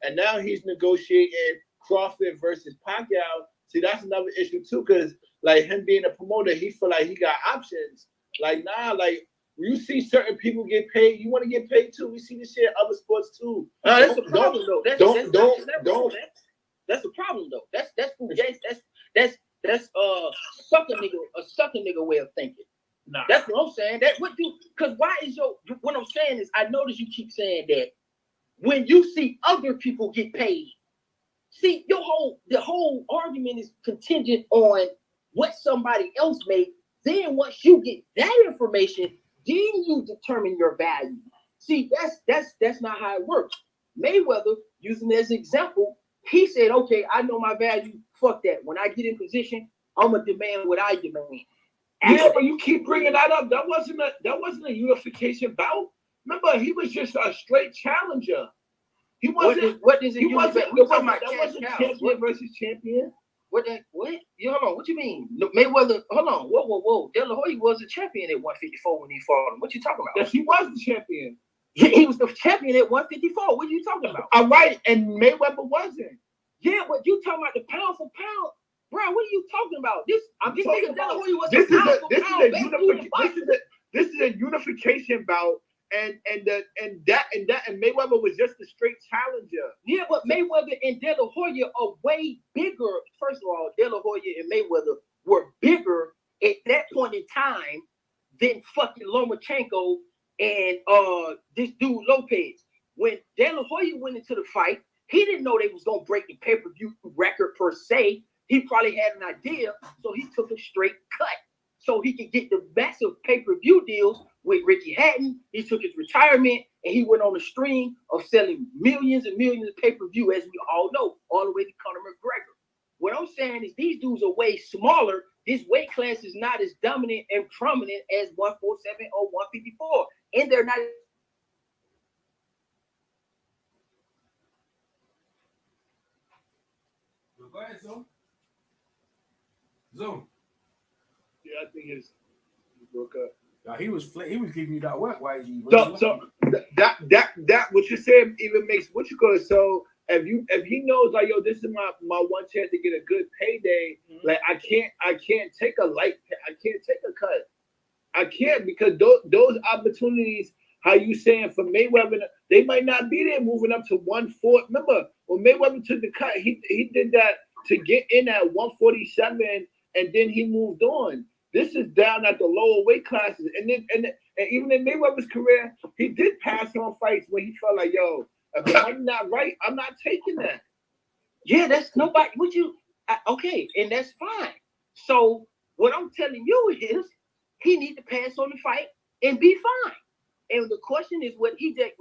and now he's negotiating Crawford versus Pacquiao. See, that's another issue too, because like him being a promoter, he feel like he got options. Like, nah, like you see certain people get paid, you want to get paid too. We see this shit in other sports too. That's a problem though. That's a problem though. That's sucker nigga way of thinking. Nah. That's what I'm saying. What I'm saying is, I notice you keep saying that when you see other people get paid. See, the whole argument is contingent on what somebody else made. Then once you get that information, then you determine your value. See, that's not how it works. Mayweather, using as an example, he said, okay, I know my value. Fuck that. When I get in position, I'm gonna demand what I demand. Yeah, but you keep bringing that up. That wasn't a unification bout. Remember, he was just a straight challenger. He wasn't. What does it? He wasn't. That wasn't champion versus champion. What? Hold on. What you mean? Mayweather. Hold on. Whoa. De La Hoya was a champion at 154 when he fought him. What you talking about? Yes, he was the champion. He was the champion at 154. What are you talking about? All right, and Mayweather wasn't. Yeah, but you talking about the pound for pound, bro? What are you talking about? This is a unification bout, and Mayweather was just a straight challenger. Yeah, but Mayweather and De La Hoya are way bigger. First of all, De La Hoya and Mayweather were bigger at that point in time than fucking Lomachenko and this dude Lopez. When De La Hoya went into the fight, he didn't know they was gonna break the pay-per-view record per se. He probably had an idea, so he took a straight cut so he could get the massive pay-per-view deals with Ricky Hatton. He took his retirement and he went on a string of selling millions and millions of pay-per-view, as we all know, all the way to Conor McGregor. What I'm saying is these dudes are way smaller this weight class is not as dominant and prominent as 147 or 154, and they're not. Go ahead, Zoom. Zoom. Yeah, I think he broke up. Now, he was giving you that work. Why is he? So that what you said even makes what you call it. So if he knows like yo, this is my one chance to get a good payday, like I can't take a cut. I can't because those opportunities. How you saying for Mayweather? They might not be there moving up to 140. Remember when Mayweather took the cut, he did that to get in at 147, and then he moved on. This is down at the lower weight classes, and even in Mayweather's career, he did pass on fights when he felt like, yo, if I'm not right, I'm not taking that. Yeah, that's nobody. Would you? Okay, and that's fine. So what I'm telling you is, he need to pass on the fight and be fine. And the question is what EJ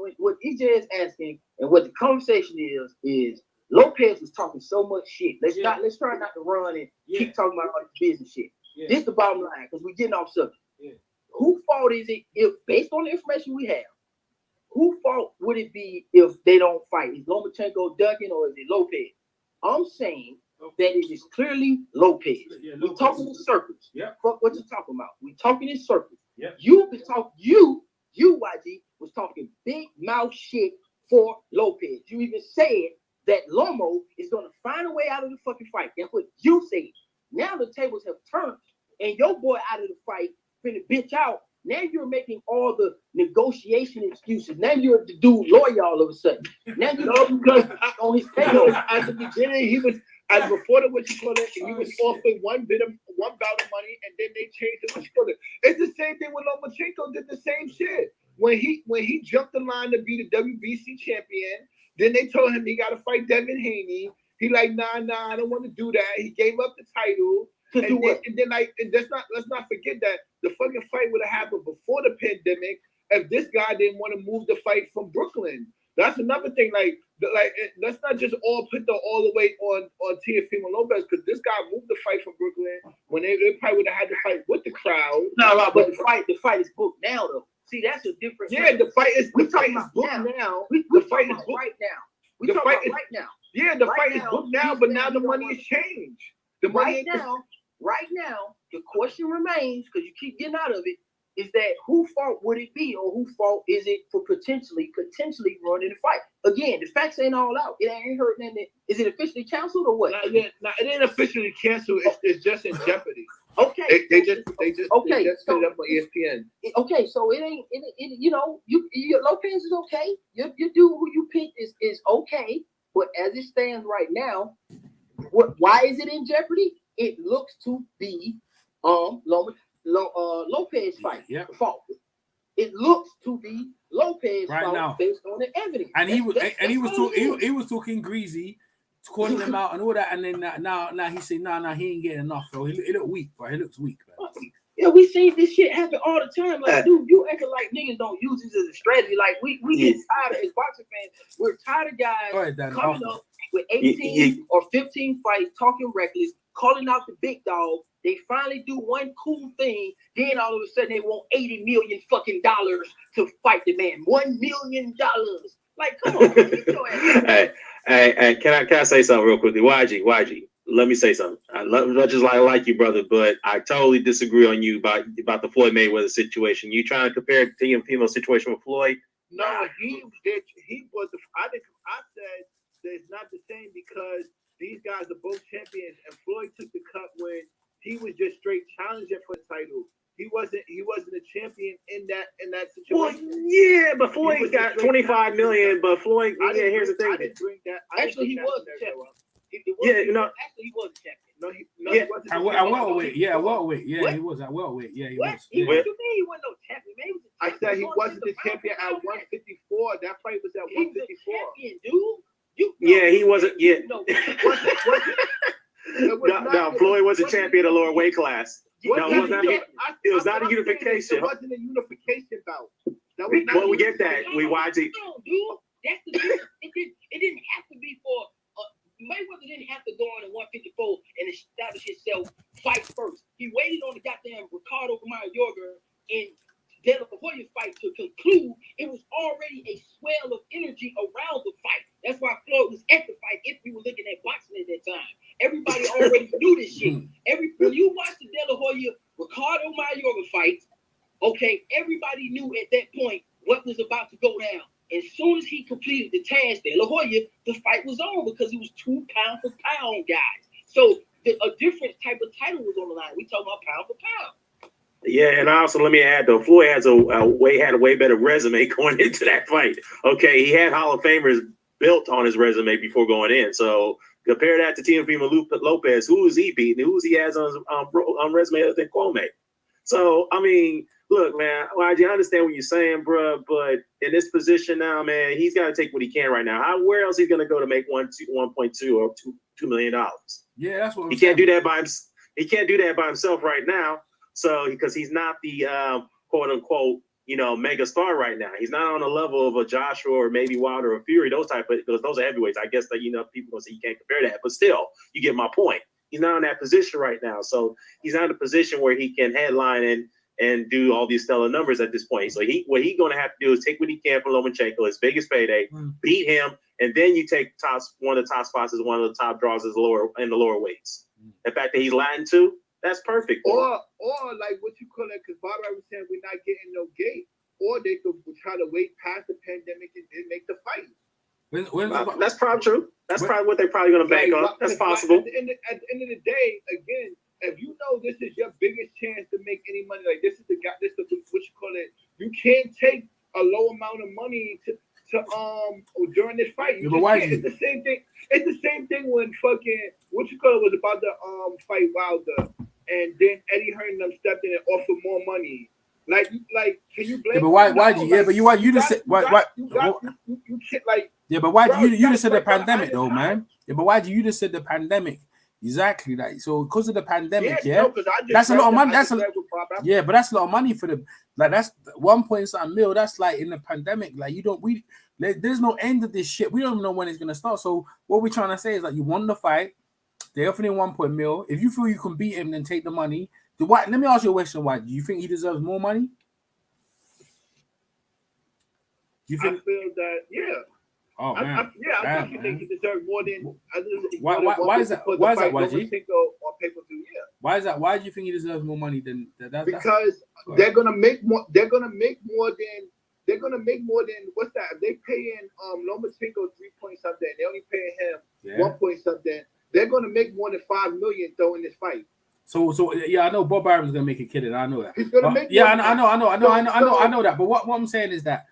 is asking, and what the conversation is Lopez was talking so much shit. Let's try not to run and keep talking about all this business shit. Yeah. This is the bottom line because we're getting off subject. Yeah. Who fault is it if, based on the information we have, who fault would it be if they don't fight? Is Lomachenko ducking or is it Lopez? I'm saying that it is clearly Lopez. Yeah, we're talking in circles. Yeah. Fuck what you're talking about. We're talking in circles. Yeah. You've been talking, you YG was talking big mouth shit for Lopez. You even said that Lomo is gonna find a way out of the fucking fight. That's what you said. Now the tables have turned, and your boy out of the fight, finna bitch out. Now you're making all the negotiation excuses. Now you're the dude loyal all of a sudden. Now you know because on his table at the beginning he was before the what you call it, he was offering one bout of money, and then they changed it. What you call it? It's the same thing when Lomachenko did the same shit. When he jumped the line to be the WBC champion, then they told him he got to fight Devin Haney. He like, nah, I don't want to do that. He gave up the title. Let's not forget that the fucking fight would have happened before the pandemic if this guy didn't want to move the fight from Brooklyn. That's another thing. Let's not just all put all the weight on Teofimo Lopez because this guy moved the fight from Brooklyn when they probably would have had to fight with the crowd. No, but the fight is booked now though. See, that's a different. Yeah, the fight is booked now. The fight is booked right now. We talking about right now. Yeah, the fight is booked now, but now the money has changed. Right now, the question remains because you keep getting out of it. Is that who fault would it be, or who fault is it for potentially running the fight? Again, the facts ain't all out. It ain't hurt nothing. Is it officially canceled or what? It ain't officially canceled. It's just in jeopardy. Okay. They just put it up on ESPN. Okay, so it ain't. You know, your Lopez is okay. Your dude who you picked is okay, but as it stands right now, why is it in jeopardy? It looks to be Lopez fight fault. It looks to be Lopez right fault now based on the evidence. And he was talking greasy, calling him out and all that. And then now he said, nah, he ain't getting enough. So he look weak, bro. He looks weak, man. Yeah, we see this shit happen all the time. Like, dude, you acting like niggas don't use this as a strategy. Like, we get tired as boxing fans. We're tired of guys coming up with 18 or 15 fights, talking reckless, calling out the big dog. They finally do one cool thing, then all of a sudden they want $80 million fucking dollars to fight the man. $1 million. Like, come on, get your ass. Hey, can I say something real quickly? YG. Let me say something. I like you, brother, but I totally disagree on you about the Floyd Mayweather situation. You trying to compare Teofimo's situation with Floyd? No, he was. I said that it's not the same because these guys are both champions, and Floyd took the cut when he was just straight challenging for the title. He wasn't a champion in that situation. Well, yeah, but Floyd got $25 million. But Floyd, here's the thing. I didn't bring that. Actually, he was a champion. Actually, he was a champion. He wasn't. At welterweight. Yeah, welterweight. Yeah, he was at welterweight. Yeah, he was. What do you mean he wasn't no champion? Man, I said he wasn't the champion at 154. That fight was at 154. He was a champion, dude. He wasn't. Yeah. No, Floyd was a champion of the lower weight class. It was not a unification. It wasn't a unification bout. Well, we get that. We YG. No, dude. That's the difference. It didn't have to be for Mayweather didn't have to go on at 154 and establish himself fight first. He waited on the goddamn Ricardo Mayorga and De La Hoya fight to conclude. It was already a swell of energy around the fight. That's why Floyd was at the fight. If you were looking at boxing at that time, everybody already knew this shit. When you watch the De La Hoya Ricardo Mayorga fight, okay, everybody knew at that point what was about to go down. As soon as he completed the task, De La Hoya, the fight was on because it was 2 pound for pound guys. So a different type of title was on the line. We talking about pound for pound. Yeah, and also let me add though, Floyd has a way better resume going into that fight. Okay, he had Hall of Famers built on his resume before going in. So compare that to Teofimo Lopez. Who is he beating? Who is he has on resume other than Kwame? So I mean, look, man, YG, I understand what you're saying, bro, but in this position now, man, he's got to take what he can right now. Where else is he going to go to make 1.2 or $2 million? Yeah, that's what he can't do that by himself. He can't do that by himself right now. So because he's not the quote unquote, mega star right now. He's not on the level of a Joshua or maybe Wilder or Fury. Those are heavyweights. I guess that people gonna say you can't compare that, but still, you get my point. He's not in that position right now. So he's not in a position where he can headline and do all these stellar numbers at this point. So what he's going to have to do is take what he can from Lomachenko, his biggest payday, beat him, and then you take one of the top spots as one of the top draws in the lower weights. The fact that he's Latin too, that's perfect. Or like what you call it, because Bob was saying we're not getting no gate, or they could try to wait past the pandemic and make the fight. That's probably true. That's probably what they're probably going to bank on. That's possible. At the end of the day, again, if you know this is your biggest chance to make any money, like this is the what you call it. You can't take a low amount of money to during this fight. Yeah, but why? It's the same thing. It's the same thing when fucking what you call it was about the fight Wilder, and then Eddie Hearn them stepped in and offered more money. Like, can you blame? Yeah, but why? You just said why? You can't like. Yeah, but why? You just said the pandemic though, man. Yeah, but why do you just said the pandemic? Exactly, like so because of the pandemic, that's a lot of money. But that's a lot of money for them. Like that's 1.7 mil. That's like in the pandemic. Like there's no end of this shit. We don't know when it's gonna start. So what we're trying to say is like you won the fight. They offered him 1 mil. If you feel you can beat him, then take the money. Let me ask you a question. Why do you think he deserves more money? I feel that Oh man! I definitely think he deserves more than. Why is that? Why is that, YG? Why is that? Why do you think he deserves more money than that? Because they're gonna make more. They're gonna make more than. They're gonna make more than what's that? If they paying Lomachenko 3 point something, they only paying him 1 point something. They're gonna make more than $5 million though in this fight. So I know Bob Arum's gonna make a killing. I know that. He's gonna make. I know that. But what I'm saying is that.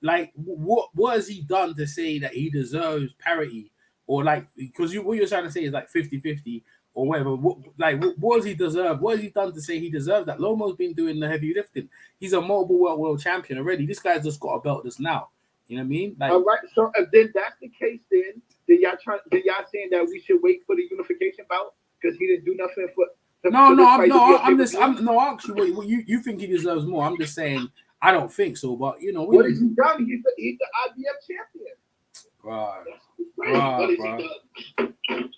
Like what has he done to say that he deserves parity or like because what you're trying to say is like 50-50 or whatever. What does he deserve? What has he done to say he deserves that? Lomo's been doing the heavy lifting. He's a multiple world champion already. This guy's just got a belt just now. You know what I mean? Like, all right. So if then that's the case, then y'all saying that we should wait for the unification bout because he didn't do nothing for. Actually, you think he deserves more? I'm just saying. I don't think so, but what has he done? He's the IBF champion. Right.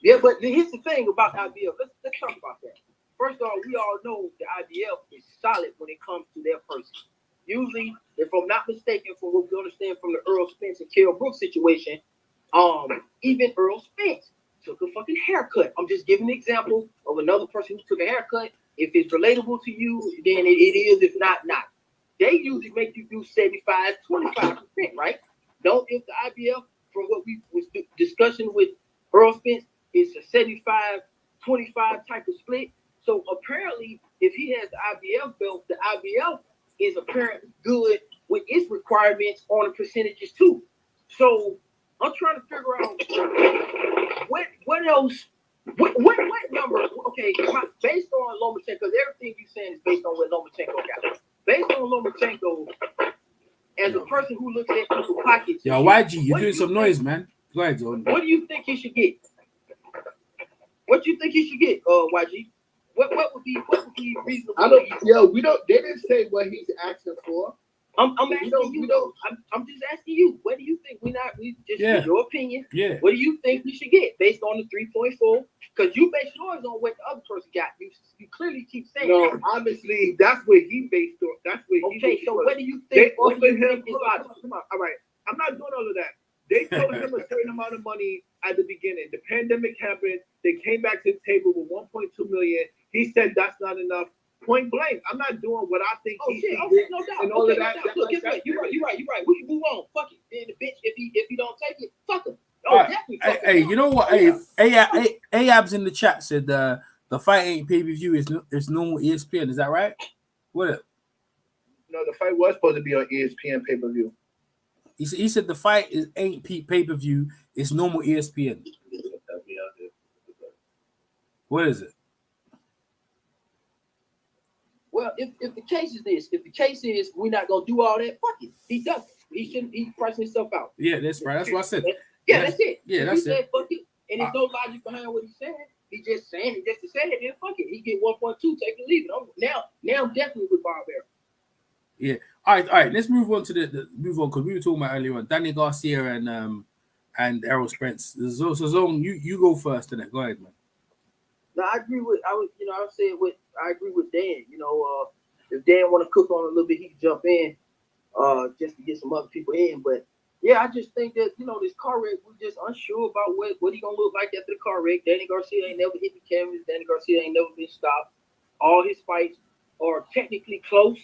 Yeah, but here's the thing about IBF. Let's talk about that. First of all, we all know the IBF is solid when it comes to their person. Usually, if I'm not mistaken, from what we understand from the Errol Spence and Kell Brooks situation, even Errol Spence took a fucking haircut. I'm just giving an example of another person who took a haircut. If it's relatable to you, then it is. If not. They usually make you do 75-25%, right? Don't if the IBF, from what we was discussing with Errol Spence, is a 75-25 type of split. So apparently, if he has the IBF belt, the IBF is apparently good with its requirements on the percentages too. So I'm trying to figure out what else. What number? Okay, based on Lomachenko, because everything you're saying is based on what Lomachenko got. Based on Lomachenko, as a person who looks at people's pockets. Yo, YG, you're doing some noise, man. Go ahead, Jordan. What do you think he should get? What do you think he should get, YG? What would be reasonable? They didn't say what he's asking for. I'm asking you though. I'm just asking you. What do you think? We just in your opinion. Yeah. What do you think we should get based on the 3.4? Because you base yours on what the other person got. You clearly keep saying. No, that. obviously that's what he based on. That's what he. Okay, so what do you They think? What do you offered him. think is valuable? Come on, all right. I'm not doing all of that. They told him a certain amount of money at the beginning. The pandemic happened. They came back to the table with 1.2 million. He said that's not enough. Point blank. I'm not doing what I think he did. No doubt. And all of that. Look, guess what? You're right. We can move on. Fuck it. Then the bitch, if he don't take it, fuck him. Definitely. Hey, you know what? Hey, Ayab's in the chat said the fight ain't pay-per-view. It's normal ESPN. Is that right? What? No, the fight was supposed to be on ESPN pay-per-view. He said the fight ain't pay-per-view. It's normal ESPN. What is it? Well, if the case is this, we're not gonna do all that, fuck it. He does it. He shouldn't. He's pricing himself out. Yeah, that's right. That's what I said. That's it. Yeah, if that's he said fuck it, and there's no logic behind what he's saying. He just saying it just to say it. Then fuck it. He get 1.2. Take it, leave it. Now I'm definitely with Barbarian. Yeah. All right. Let's move on to the move on because we were talking about earlier on Danny Garcia and Errol Spence. So Zone, you go first. Then go ahead, man. No, I agree with I agree with Dan. If Dan want to cook on a little bit, he can jump in, just to get some other people in. But yeah, I just think that this car wreck, we're just unsure about what he gonna look like after the car wreck. Danny Garcia ain't never hit the cameras. Danny Garcia ain't never been stopped. All his fights are technically close.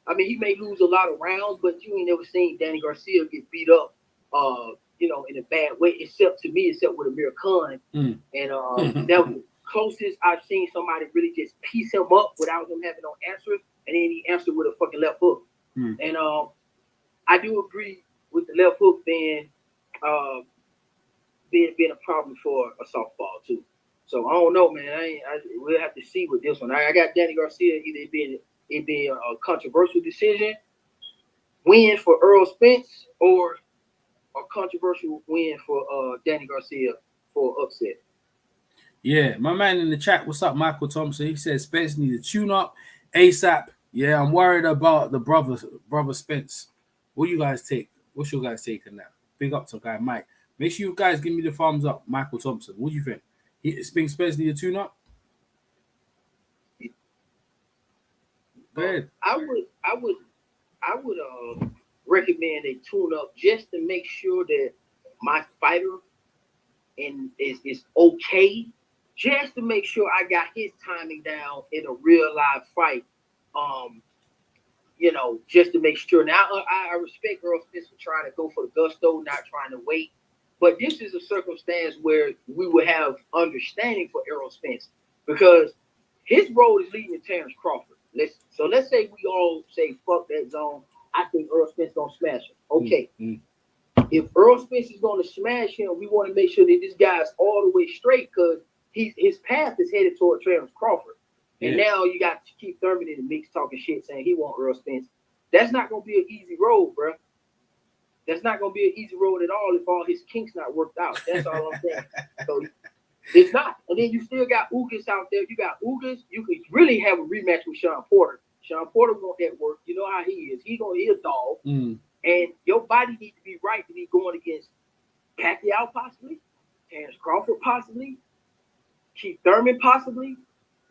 I mean, he may lose a lot of rounds, but you ain't never seen Danny Garcia get beat up, in a bad way, except with Amir Khan. And that was the closest I've seen somebody really just piece him up without him having no answers, and then he answered with a fucking left hook. And I do agree with the left hook being a problem for a softball too. So I don't know, man. We'll have to see with this one. I got Danny Garcia either it being a controversial decision, win for Errol Spence, or a controversial win for Danny Garcia for upset. Yeah, my man in the chat, what's up, Michael Thompson? He says Spence needs a tune-up ASAP. Yeah, I'm worried about the brother Spence. What you guys take? What's your guys' take on that? Big up to guy Mike. Make sure you guys give me the thumbs up, Michael Thompson. What do you think? Spence need a tune-up? Go ahead. I would recommend a tune-up just to make sure that my fighter is okay. Just to make sure I got his timing down in a real live fight. Just to make sure. Now, I respect Errol Spence for trying to go for the gusto, not trying to wait. But this is a circumstance where we would have understanding for Errol Spence because his road is leading to Terrence Crawford. Let's say we all say fuck that zone. I think Errol Spence gonna smash him. Okay. If Errol Spence is gonna smash him, we want to make sure that this guy's all the way straight because his path is headed toward Terrence Crawford. And now you got Keith Thurman in the mix talking shit saying he want Errol Spence. That's not gonna be an easy road, bro. That's not gonna be an easy road at all if all his kinks not worked out. That's all I'm saying. So it's not. And then you still got Ugas out there. You got Ugas. You could really have a rematch with Sean Porter. Sean Porter want that work. You know how he is. He a dog. And your body needs to be right to be going against Pacquiao possibly, Terrence Crawford possibly, Keith Thurman possibly,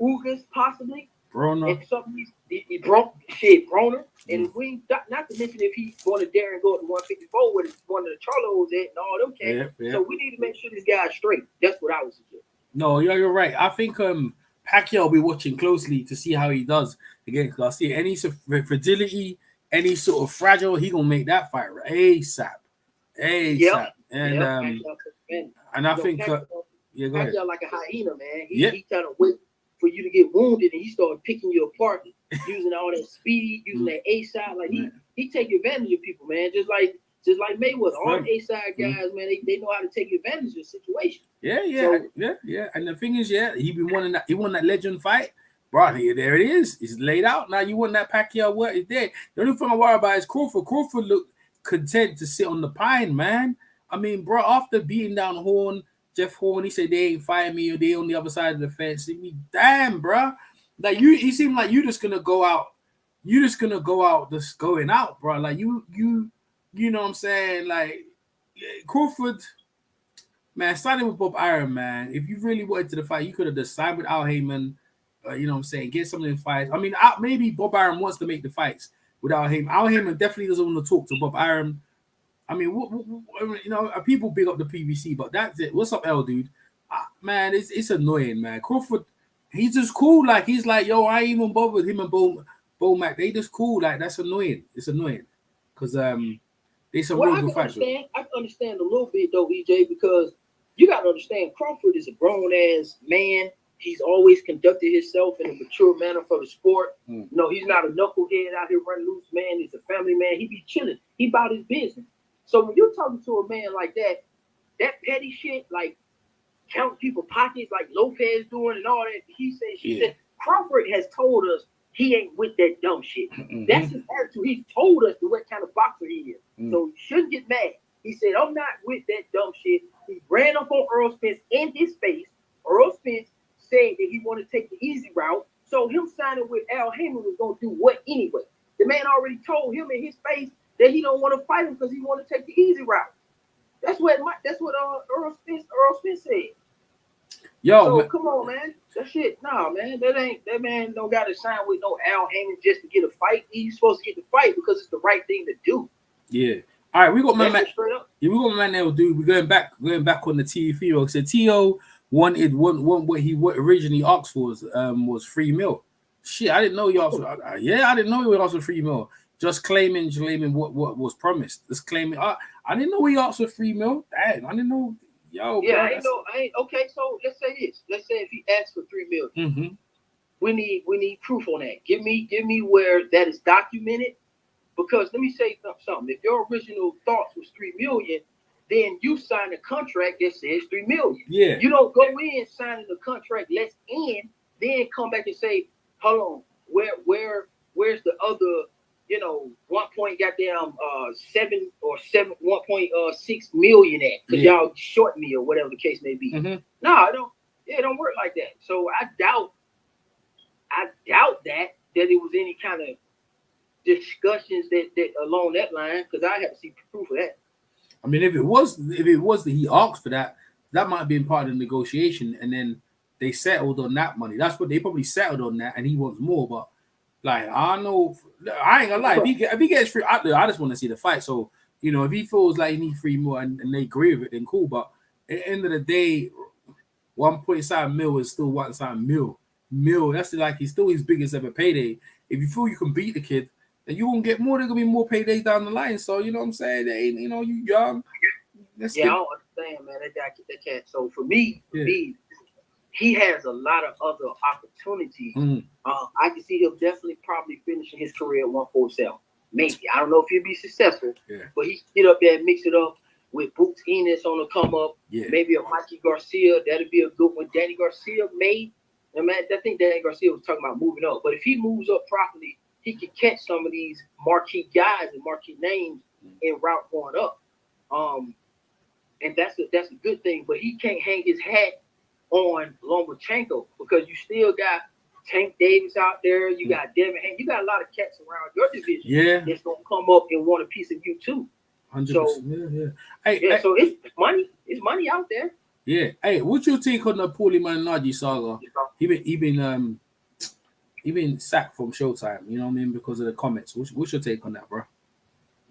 Ugas possibly, Broner. And something Broner. And we not to mention if he's going to dare and go to 154 where one of the Charlos at and all them cats. So we need to make sure this guy's straight. That's what I would suggest. No, you're right. I think Pacquiao will be watching closely to see how he does against Garcia. Any sort of fragility, any sort of fragile, he gonna make that fight right ASAP. Yep. And I think go ahead. Pacquiao like a hyena, man. He kind of wait for you to get wounded and he started picking you apart using all that speed, using that A side. Like he take advantage of people, man. Just like Mayweather. All the A side guys, man, they know how to take advantage of situations. Yeah. And the thing is, he won that legend fight. Bro, there it is. It's laid out. Now you won that Pacquiao. What is there? The only thing I worry about is Crawford. Crawford looked content to sit on the pine, man. I mean, bro, after beating down Jeff Horn, he said they ain't fighting me or they on the other side of the fence. I mean, damn, bro. Like he seemed like you just gonna go out. you just gonna go out just going out, bro. Like you know what I'm saying? Like Crawford, man, signing with Bob Arum, man. If you really wanted to the fight, you could have just signed with Al Heyman. You know what I'm saying? Get some of the fights. I mean, maybe Bob Arum wants to make the fights with Al Heyman. Al Heyman definitely doesn't want to talk to Bob Arum. I mean, you know, people big up the PBC, but that's it. What's up, L dude? Man, it's annoying, man. Crawford, he's just cool. Like he's like, yo, I ain't even bothered him and Bo Mac. They just cool. Like that's annoying. It's annoying because they some real good fights. I can understand a little bit though, EJ, because you got to understand Crawford is a grown ass man. He's always conducted himself in a mature manner for the sport. You know, he's not a knucklehead out here running loose, man. He's a family man. He be chilling. He about his business. So when you're talking to a man like that, that petty shit, like counting people's pockets, like Lopez doing and all that, he said, she said, Crawford has told us he ain't with that dumb shit. That's his attitude. He's told us what kind of boxer he is. So you shouldn't get mad. He said, I'm not with that dumb shit. He ran up on Errol Spence in his face. Errol Spence said that he wanted to take the easy route. So him signing with Al Heyman was going to do what anyway? The man already told him in his face that he don't want to fight him because he want to take the easy route. That's what Errol Spence said. Yo, so come on, man. That shit, nah, man. That man don't got to sign with no Al Heyman just to get a fight. He's supposed to get the fight because it's the right thing to do. Yeah. All right, we got my man. Yeah, we got my man now, dude. We're going back on the Teofimo. So Teo wanted what he originally asked for was $3 million. Shit, I didn't know he asked. I didn't know he would ask for $3 million. Just claiming what was promised. Just claiming. I didn't know he asked for $3 million. Dang, I didn't know. Yo, yeah, bro, I ain't okay. So let's say this. Let's say if he asks for $3 million, we need proof on that. Give me where that is documented. Because let me say something. If your original thoughts was $3 million, then you sign a contract that says $3 million. Yeah. You don't go in signing the contract less in, then come back and say, hold on, where's the other, 1.6 million at? Because y'all short me or whatever the case may be. No, it don't work like that. So I doubt that it was any kind of discussions that along that line, because I have to see proof of that. I mean, if it was that he asked for that might have been part of the negotiation, and then they settled on that money. That's what they probably settled on that, and he wants more. But like, I know, I ain't gonna lie. If he gets free, I just want to see the fight. So if he feels like he needs $3 more and they agree with it, then cool. But at the end of the day, 1.7 mil is still 1.7 mil. That's like he's still his biggest ever payday. If you feel you can beat the kid, then you won't get more. There's gonna be more paydays down the line. So you know what I'm saying? They ain't, you young. I don't understand, man. That can't. So for me, he has a lot of other opportunities. I can see him definitely probably finishing his career at 147. Maybe. I don't know if he'll be successful, but he can get up there and mix it up with Boots Enos on the come up. Maybe a Mikey Garcia. That'd be a good one. Danny Garcia may. Man, I think Danny Garcia was talking about moving up. But if he moves up properly, he can catch some of these marquee guys and marquee names en route going up. And that's a good thing. But he can't hang his hat on Lomachenko because you still got Tank Davis out there. You got Devin Haney. You got a lot of cats around your division that's going to come up and want a piece of you too. 100%. So, hey, so it's money. It's money out there. Yeah. Hey, what's your take on the Paulie Malignaggi saga? He been sacked from Showtime. You know what I mean? Because of the comments. What's your take on that, bro?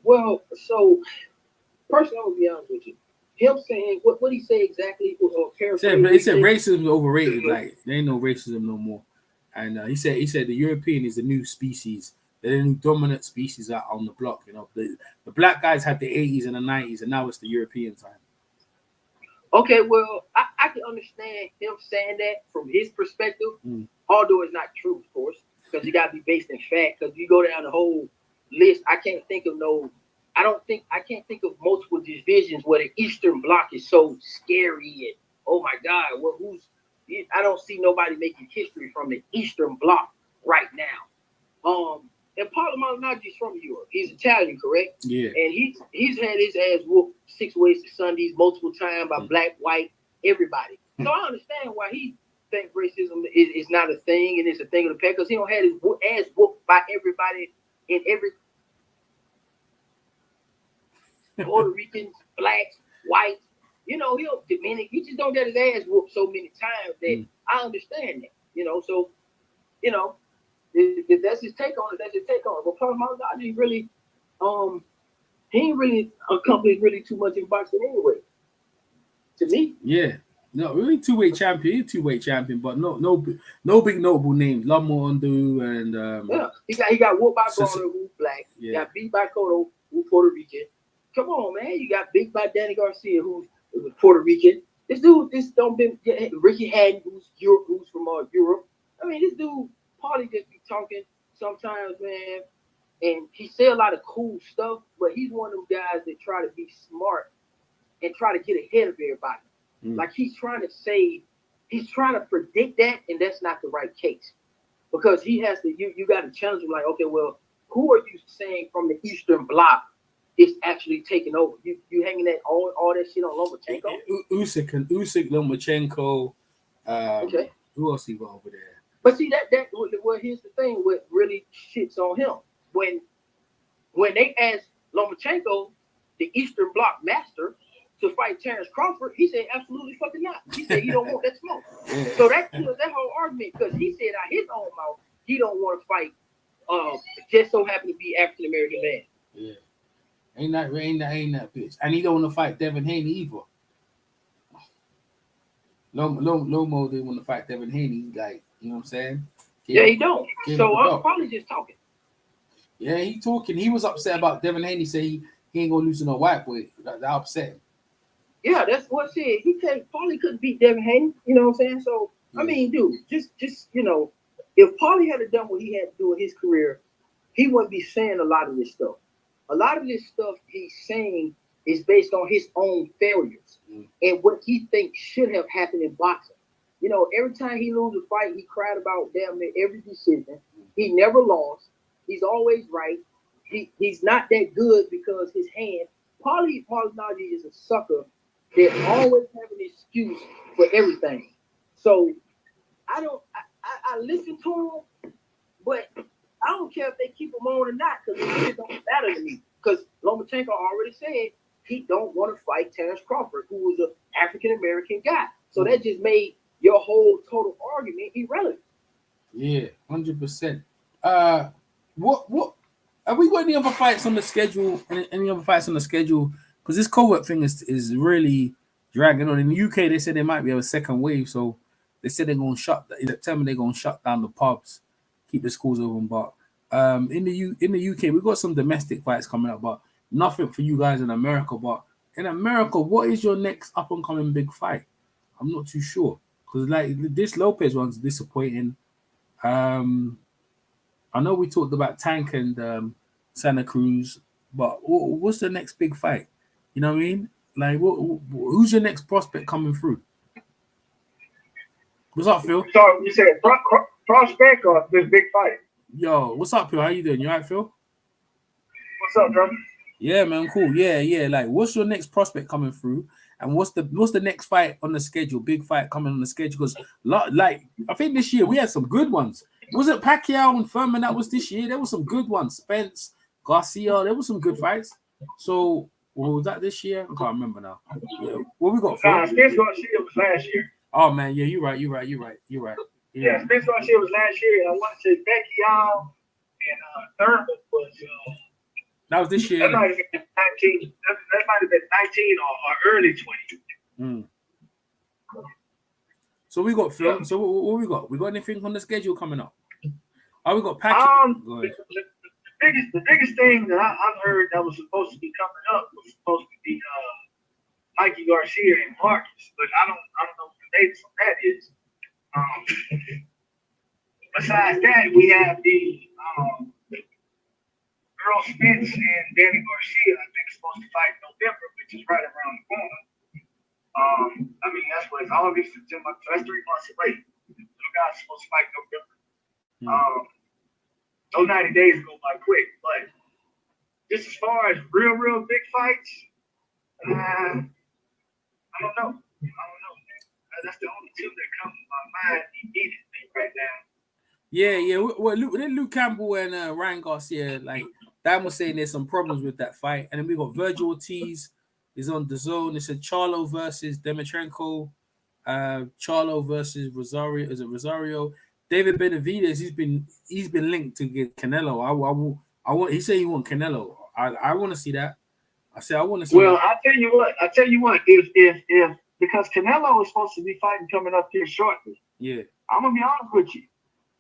Well, so personally, I'm gonna be honest with you. Him saying what he say exactly? He said racism is overrated. Like there ain't no racism no more. And he said the European is the new species. They're the new dominant species out on the block. The black guys had the 80s and the 90s, and now it's the European time. Okay, well, I can understand him saying that from his perspective, although it's not true, of course, because you got to be based in fact. Because you go down the whole list, I can't think of multiple divisions where the Eastern Bloc is so scary and oh my God, I don't see nobody making history from the Eastern Bloc right now. And Paulie Malignaggi is from Europe. He's Italian, correct? Yeah. And he's had his ass whooped 6 ways to Sundays multiple times by black, white, everybody. So I understand why he thinks racism is not a thing and it's a thing of the past because he don't have his ass whooped by everybody in every Puerto Ricans, blacks, whites. You know, he'll Dominican. He just don't get his ass whooped so many times that I understand that. You know, so you know, if that's his take on it, that's his take on it. But Paul Maldonado really, he ain't really accomplished really too much in boxing anyway. To me, yeah. No, really two-weight champion. He's a two-weight champion, but no big notable names. Loma-Lopez and he got whooped by Garcia, who's black. Yeah. He got beat by Cotto, who's Puerto Rican. Come on, man. You got beat by Danny Garcia, who's Puerto Rican. This dude, Ricky Hatton, who's from Europe. I mean, this dude probably just be talking sometimes, man, and he say a lot of cool stuff, but he's one of them guys that try to be smart and try to get ahead of everybody. Like he's trying to predict that, and that's not the right case. Because he has to, you got to challenge him like, okay, well, who are you saying from the Eastern Bloc is actually taking over? You hanging that all that shit on Lomachenko? Usyk, Lomachenko. Okay. Who else he got over there? But see well, here's the thing: what really shits on him when they asked Lomachenko, the Eastern Bloc master, to fight Terrence Crawford, he said absolutely fucking not. He said he don't want that smoke. Yeah. So that kills that whole argument because he said out his own mouth he don't want to fight. Just so happen to be African American man. Yeah. Ain't that bitch. And he don't want to fight Devin Haney either. Lomo didn't want to fight Devin Haney. Like, you know what I'm saying? He don't. So I'm probably just talking. Yeah, he talking. He was upset about Devin Haney. Said he ain't gonna lose to no white boy. That upset him. Yeah, that's what said. He probably couldn't beat Devin Haney. You know what I'm saying? So I mean, dude, just you know, if Paulie had done what he had to do in his career, he wouldn't be saying a lot of this stuff. A lot of this stuff he's saying is based on his own failures and what he thinks should have happened in boxing. You know, every time he loses a fight, he cried about damn near every decision. He never lost. He's always right. He's not that good because his hand. Paulie Maldonado is a sucker that always have an excuse for everything. So I listen to him, but I don't care if they keep him on or not because it really don't matter to me. Because Lomachenko already said he don't want to fight Terrence Crawford, who was an African American guy. So that just made your whole total argument irrelevant. Yeah, 100%. What have we got any other fights on the schedule? Any other fights on the schedule? Because this COVID thing is really dragging on. In the UK, they said there might be a second wave, so they said they're going to in September. They're going to shut down the pubs, keep the schools open. But in the UK, we've got some domestic fights coming up, but nothing for you guys in America. But in America, what is your next up and coming big fight? I'm not too sure because like this Lopez one's disappointing. I know we talked about Tank and Santa Cruz, but what's the next big fight? You know what I mean? Like, who's your next prospect coming through? What's up, Phil? So you said prospect or this big fight? Yo, what's up, Phil? How you doing? You all right, Phil? What's up, bro? Yeah, man, cool. Yeah. Like, what's your next prospect coming through? And what's the next fight on the schedule? Big fight coming on the schedule? Because, like, I think this year we had some good ones. Was it Pacquiao and Furman that was this year? There were some good ones. Spence, Garcia, there were some good fights. So, was that this year? I can't remember now. Yeah. What we got, Phil? Spence Garcia was last year. Oh, man, yeah, you're right. Yeah, Spence Garcia was last year. And I want to say Pacquiao and Thurman was... that was this year. That might have been 19. That might have been 19 or early 20. So we got Phil. So what we got? We got anything on the schedule coming up? Oh, we got Pacquiao. The biggest thing that I've heard that was supposed to be coming up was supposed to be Mikey Garcia and Marcus, but I don't know what the latest on that is. Besides that, we have the Errol Spence and Danny Garcia. I think supposed to fight in November, which is right around the corner. I mean, that's what it's August, September. So that's 3 months away. Two guys are supposed to fight in November. Those 90 days go by quick, but just as far as real big fights, I don't know. Man. That's the only two that come to my mind immediately right now. Yeah. Well, Luke Campbell and Ryan Garcia, like Dan was saying, there's some problems with that fight, and then we got Virgil Ortiz is on the zone. It's a Charlo versus Demichenko, Charlo versus Rosario. Is it Rosario? David Benavidez, he's been linked to get Canelo. I want. He said he want Canelo. I want to see that. I said I want to see. Well, that. I tell you what. If because Canelo is supposed to be fighting coming up here shortly. Yeah. I'm gonna be honest with you,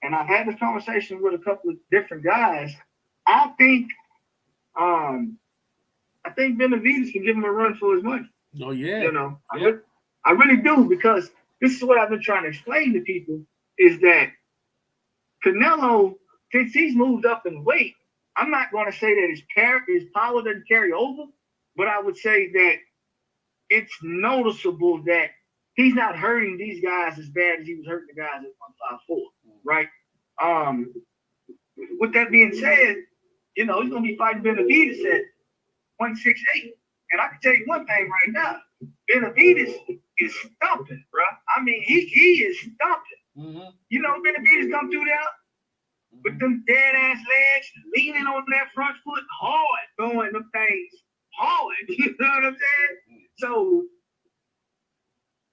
and I've had this conversation with a couple of different guys. I think Benavidez can give him a run for his money. Oh yeah. You know, I really do, because this is what I've been trying to explain to people is that Canelo, since he's moved up in weight, I'm not going to say that his power doesn't carry over, but I would say that it's noticeable that he's not hurting these guys as bad as he was hurting the guys at 154, right? With that being said, you know, he's going to be fighting Benavidez at 168. And I can tell you one thing right now, Benavidez is stomping, bro. I mean, he is stomping. Mm-hmm. You know, Benavidez come through there with them dead-ass legs, leaning on that front foot hard, throwing them things hard. You know what I'm saying? So,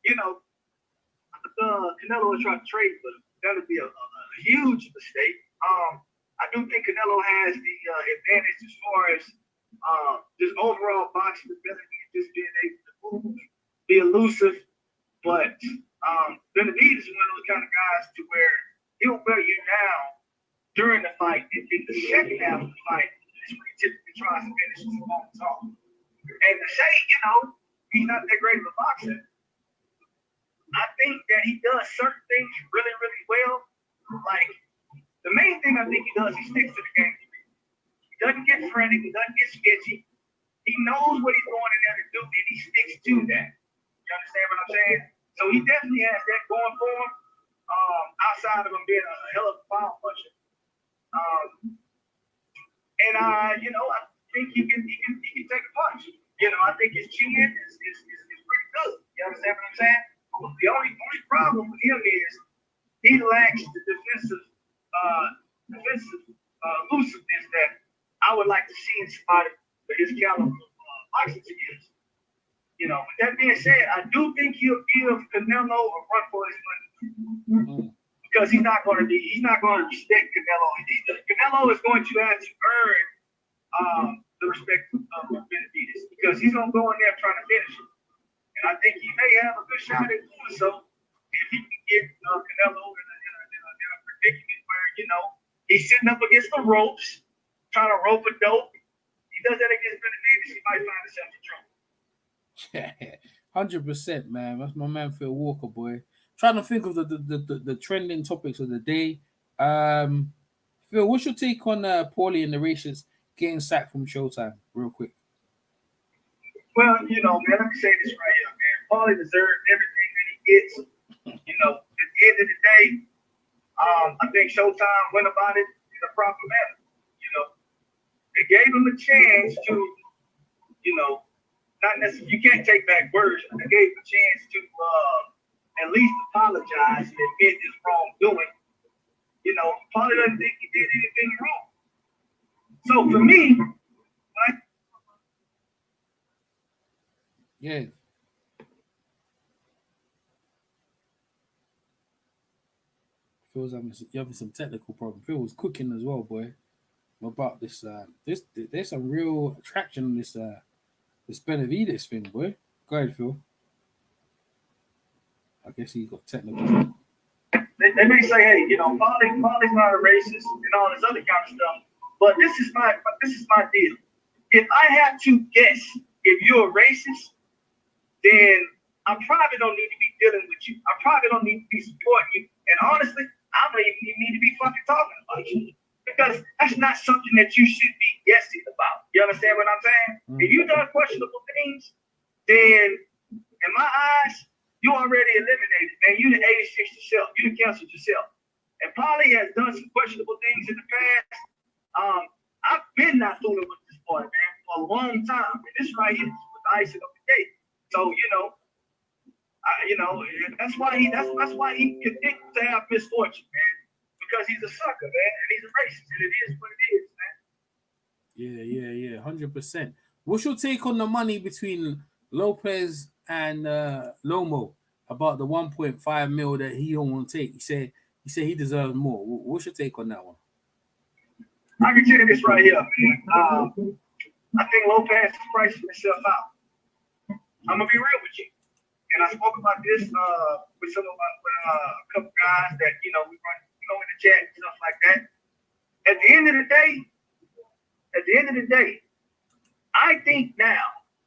you know, Canelo is trying to trade for him. That would be a huge mistake. I do think Canelo has the advantage as far as just overall boxing ability, just being able to move, be elusive. But Benavidez is one of those kind of guys to where he'll wear you down during the fight. And in the second half of the fight is when he typically tries to finish his opponent's off. And to say, you know, he's not that great of a boxer, I think that he does certain things really, really well. Like, the main thing I think he does, he sticks to the game. He doesn't get frantic, he doesn't get sketchy. He knows what he's going in there to do, and he sticks to that. You understand what I'm saying? So he definitely has that going for him, outside of him being a hell of a foul puncher. You know, I think he can take a punch. You know, I think his chin is pretty good. You understand what I'm saying? The only problem with him is he lacks the defensive elusiveness that I would like to see in somebody with his caliber of boxing skills. You know, with that being said, I do think he'll give Canelo a run for his money, because he's not going to respect Canelo. Canelo is going to have to earn the respect of Benavidez, because he's going to go in there trying to finish him. And I think he may have a good shot at doing so if he can get Canelo in a predicament where, you know, he's sitting up against the ropes, trying to rope a dope. He does that against Benavidez, he might find himself in trouble. 100%, man. That's my man Phil Walker, boy. Trying to think of the trending topics of the day. Phil, what's your take on Paulie and the Racers getting sacked from Showtime, real quick? Well, you know, man, let me say this right here, man. Paulie deserves everything that he gets. You know, at the end of the day, I think Showtime went about it in a proper manner. You know, they gave him a chance to, you know, not necessarily, you can't take back words, but they gave him a chance to at least apologize and admit his wrongdoing. You know, Paulie doesn't think he did anything wrong. So for me, yeah. Phil's having some technical problem. Phil was cooking as well, boy. About this, there's some real attraction on this Benavidez thing, boy. Go ahead, Phil. I guess he got technical. They may say, hey, you know, Paulie's not a racist and all this other kind of stuff, but this is my deal. If I have to guess if you're a racist, then I probably don't need to be dealing with you. I probably don't need to be supporting you. And honestly, I don't even need to be fucking talking about you, because that's not something that you should be guessing about. You understand what I'm saying? If you've done questionable things, then in my eyes, you already eliminated, man. You done 86 yourself. You done canceled yourself. And Paulie has done some questionable things in the past. I've been not fooling with this boy, man, for a long time. And this right here is the icing of the cake. So, that's why he continues to have misfortune, man. Because because he's a sucker, man, and he's a racist, and it is what it is, man. Yeah, 100%. What's your take on the money between Lopez and Lomo about the 1.5 mil that he don't want to take? He said he deserves more. What's your take on that one? I can tell you this right here, man. I think Lopez is pricing himself out. I'm gonna be real with you, and I spoke about this with some of a couple guys that we run, in the chat and stuff like that. At the end of the day, I think now,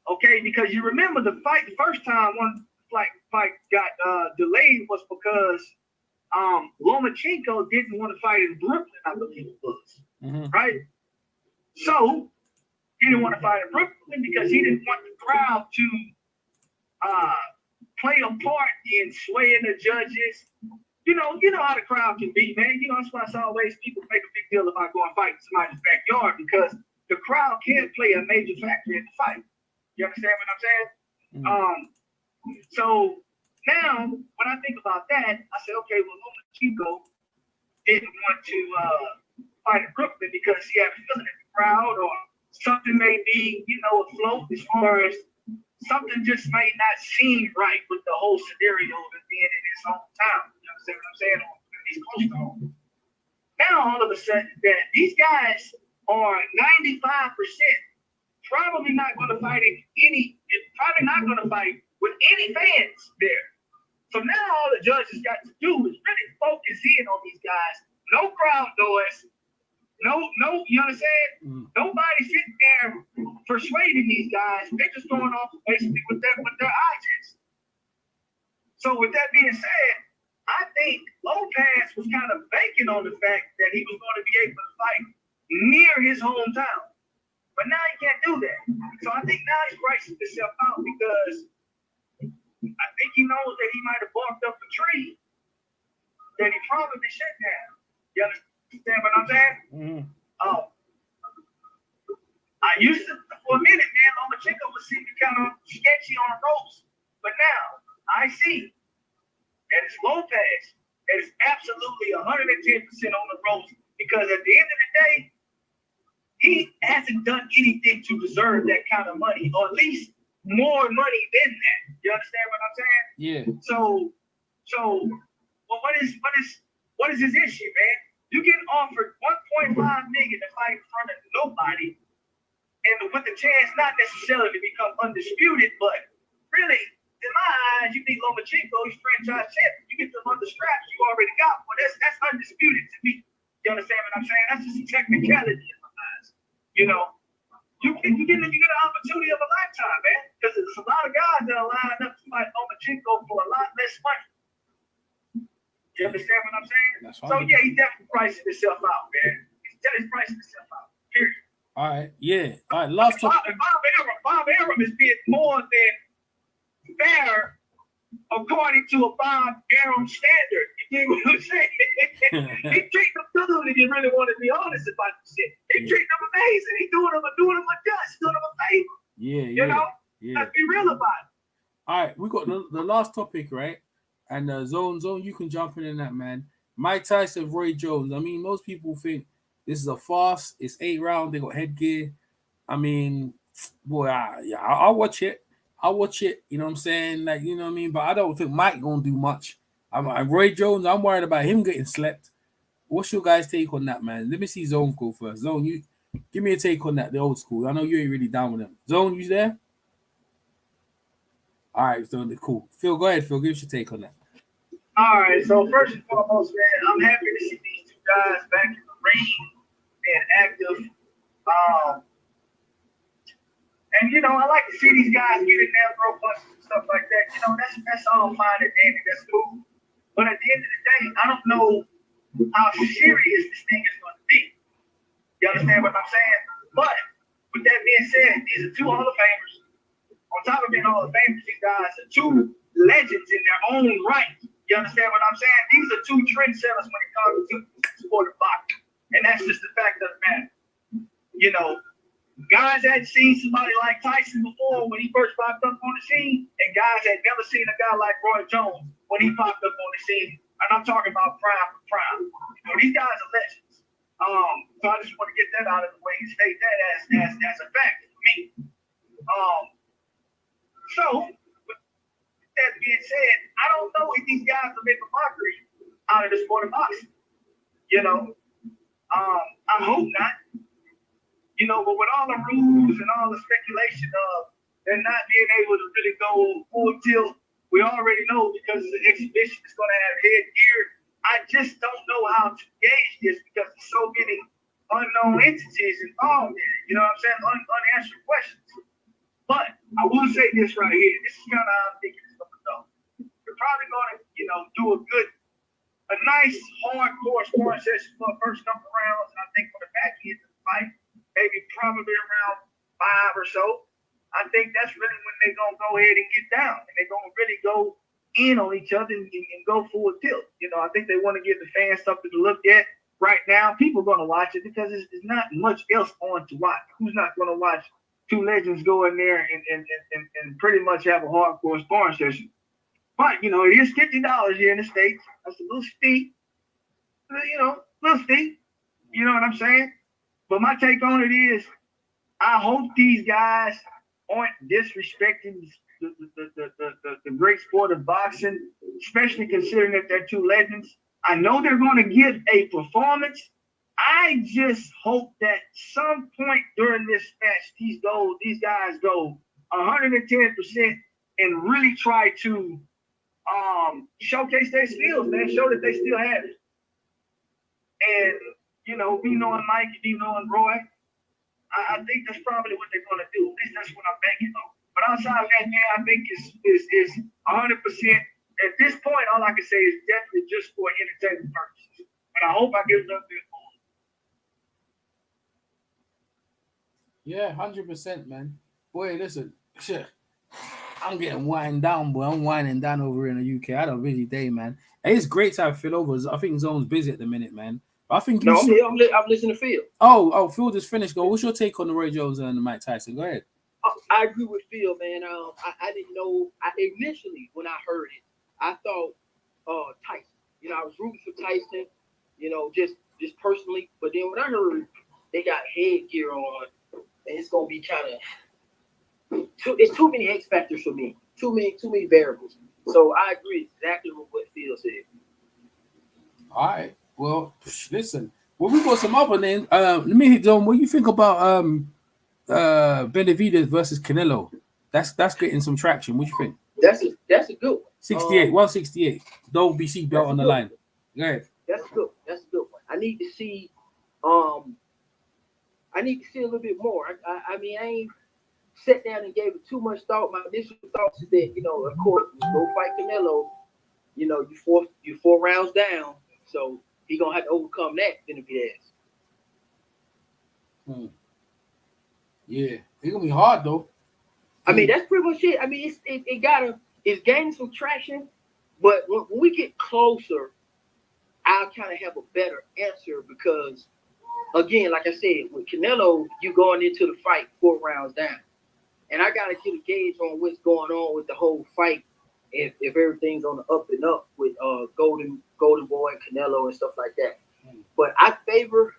okay, because you remember the first time one fight got delayed was because Lomachenko didn't want to fight in Brooklyn, I believe it was, right? So he didn't want to fight in Brooklyn because he didn't want the crowd to play a part in swaying the judges. You know how the crowd can be, man. That's why it's always people make a big deal about going fight in somebody's backyard, because the crowd can play a major factor in the fight. You understand what I'm saying? So now when I think about that, I say, okay, well, Lomachenko didn't want to fight in Brooklyn because he had a feeling in the crowd, or something may be, afloat as far as something just may not seem right with the whole scenario of it being in his hometown. You understand what I'm saying? He's close to home. Now all of a sudden, that these guys are 95% probably not going to fight with any fans there. So now all the judges got to do is really focus in on these guys. No crowd noise. No, you understand? Nobody sitting there persuading these guys. They're just going off basically with their eyes. So with that being said, I think Lopez was kind of banking on the fact that he was going to be able to fight near his hometown. But now he can't do that. So I think now he's pricing himself out, because I think he knows that he might have barked up a tree that he probably shouldn't have. You understand what I'm saying? I used to, for a minute, man, Lomachenko was seeming kind of sketchy on the ropes. But now I see that it's Lopez that is absolutely 110% on the ropes, because at the end of the day, he hasn't done anything to deserve that kind of money, or at least more money than that. You understand what I'm saying? Yeah. So, well, what is his issue, man? You get offered $1.5 million to fight in front of nobody, and with the chance not necessarily to become undisputed, but really, in my eyes, you need Lomachenko, he's franchise champion. You get them other straps you already got. Well, that's undisputed to me. You understand what I'm saying? That's just a technicality in my eyes. You get an opportunity of a lifetime, man. Because there's a lot of guys that are lined up to fight Lomachenko for a lot less money. You understand what I'm saying? So yeah, he's definitely pricing himself out, man. He's pricing himself out. Period. All right, yeah. All right, last topic. Bob Arum is being more than fair according to a Bob Arum standard. You get what I'm saying? He treating them good if you really want to be honest about the shit. He treating them amazing. He doing them a just, doing them a favor. Yeah. Let's be real about it. All right, we got the last topic, right? And zone, you can jump in that, man. Mike Tyson, Roy Jones. I mean, most people think this is a farce. It's 8 rounds. They got headgear. I mean, boy, I'll watch it. You know what I'm saying? Like, you know what I mean? But I don't think Mike gonna do much. I'm Roy Jones. I'm worried about him getting slept. What's your guys' take on that, man? Let me see Zone go first. Zone, you give me a take on that. The old school. I know you ain't really down with them. Zone, you there? All right, so cool. Phil, go ahead. Phil, give us your take on that. All right, so first and foremost, man, I'm happy to see these two guys back in the ring, being active. And I like to see these guys get in there, throw punches and stuff like that. That's all fine and dandy, that's cool. But at the end of the day, I don't know how serious this thing is going to be. You understand what I'm saying? But with that being said, these are two Hall of Famers. On top of being Hall of Famers, these guys are two legends in their own right. You understand what I'm saying? These are two trendsetters when it comes to sport of boxing. And that's just the fact of the matter. Guys hadn't seen somebody like Tyson before when he first popped up on the scene, and guys had never seen a guy like Roy Jones when he popped up on the scene. And I'm talking about prime for prime. You know these guys are legends. So I just want to get that out of the way and state that as a fact for me. So with that being said, I don't know if these guys will make a mockery out of the sport of boxing. I hope not. But with all the rules and all the speculation of them not being able to really go full tilt, we already know because the exhibition is going to have headgear. I just don't know how to gauge this because there's so many unknown entities involved in it. You know what I'm saying? Unanswered questions. But I will say this right here. This is kind of how I'm thinking it's going to go. We're probably going to, do a nice hardcore sparring session for the first couple rounds. And I think for the back end of the fight, maybe probably around 5 or so. I think that's really when they're going to go ahead and get down. And they're going to really go in on each other and go full tilt. I think they want to give the fans something to look at. Right now, people are going to watch it because there's not much else on to watch. Who's not going to watch two legends go in there and pretty much have a hardcore sparring session? But, it is $50 here in the States. That's a little steep. Little steep. You know what I'm saying? But my take on it is, I hope these guys aren't disrespecting the great sport of boxing, especially considering that they're two legends. I know they're going to give a performance. I just hope that some point during this match, these guys go 110% and really try to showcase their skills, man. Show that they still have it. And, me knowing Mike, me knowing Roy, I think that's probably what they're going to do. At least that's what I'm banking on. But outside of that, man, I think it's 100%. At this point, all I can say is definitely just for entertainment purposes. But I hope I get it up there for them. Yeah, 100%, man. Boy, listen, shit. I'm getting winding down, boy. I'm winding down over in the UK. I had a busy day, man. And it's great to have Phil over. I think Zone's busy at the minute, man. I think I'm listening to Phil. Oh, Phil just finished. Go. What's your take on the Roy Jones and the Mike Tyson? Go ahead. I agree with Phil, man. I didn't know. Initially, when I heard it, I thought Tyson. I was rooting for Tyson. Just personally. But then when I heard they got headgear on, and it's gonna be kind of it's too many X factors for me. Too many variables. So I agree exactly with what Phil said. All right. Well, listen. Well, we got some other names. Let me hit John. What do you think about Benavidez versus Canelo? That's getting some traction. What do you think? That's a good one. 68, 168. WBC belt on the line. Go ahead. That's good. That's a good one. I need to see a little bit more. I mean, I ain't sat down and gave it too much thought. My initial thoughts is that, of course, you go fight Canelo, you 4 rounds down, so he gonna have to overcome that Benavidez. Yeah, it's gonna be hard though. I mean, that's pretty much it. I mean, it's gaining some traction, but when we get closer, I'll kind of have a better answer because, again, like I said, with Canelo, you going into the fight 4 rounds down, and I gotta get a gauge on what's going on with the whole fight, if everything's on the up and up with Golden Boy and Canelo and stuff like that. But I favor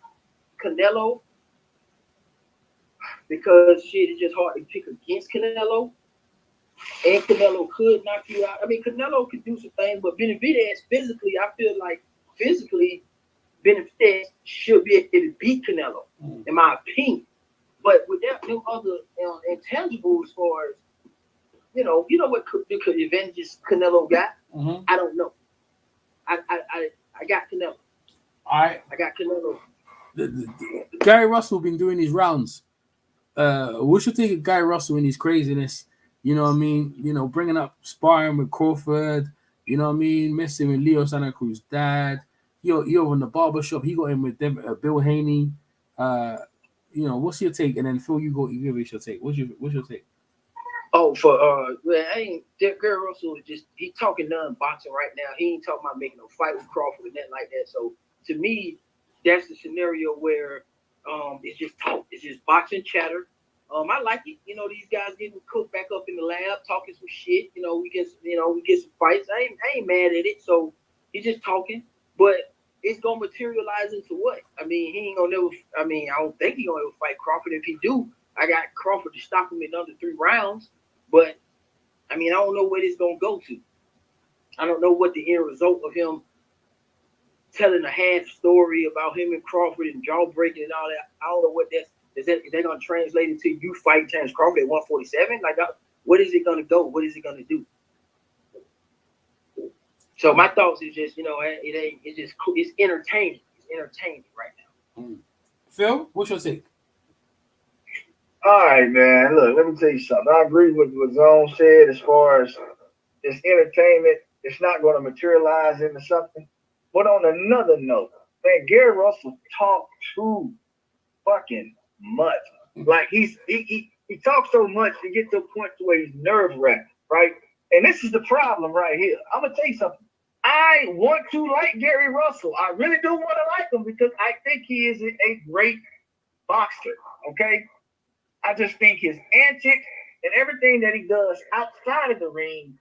Canelo because it's just hard to pick against Canelo. And Canelo could knock you out. I mean, Canelo could do some things, but Benavidez physically, I feel like Benavidez should be able to beat Canelo, in my opinion. But without no other intangibles as far as, what advantages Canelo got? Mm-hmm. I don't know. I got Canelo. All right. I got Canelo. Gary Russell been doing his rounds. What should take of Gary Russell in his craziness? You know what I mean? Bringing up sparring with Crawford. You know what I mean? Messing with Leo Santa Cruz's dad. You're in the barbershop. He got in with Bill Haney. What's your take? And then Phil, you give us your take. What's your take? Oh, Gary Russell is just, he's talking non-boxing right now. He ain't talking about making no fight with Crawford or nothing like that. So to me, that's the scenario where it's just talk. It's just boxing chatter. I like it. These guys getting cooked back up in the lab, talking some shit. We get some fights. I ain't mad at it. So he's just talking. But it's gonna materialize into what? I mean, he ain't gonna never. I mean, I don't think he gonna ever fight Crawford. If he do, I got Crawford to stop him in under 3 rounds. But I mean, I don't know where this gonna go to. I don't know what the end result of him telling a half story about him and Crawford and jaw breaking and all that. I don't know what that's. Is that gonna translate into you fight Terence Crawford at 147? Like, what is it gonna go? What is it gonna do? So my thoughts is just, it ain't. It's just cool. It's entertaining. It's entertaining right now. Phil, what's your take? All right, man. Look, let me tell you something. I agree with what Zone said as far as it's entertainment. It's not going to materialize into something. But on another note, man, Gary Russell talked too fucking much. Like he talks so much to get to a point to where he's nerve-wracked, right? And this is the problem right here. I'm gonna tell you something. I want to like Gary Russell. I really do want to like him because I think he is a great boxer. Okay, I just think his antics and everything that he does outside of the ring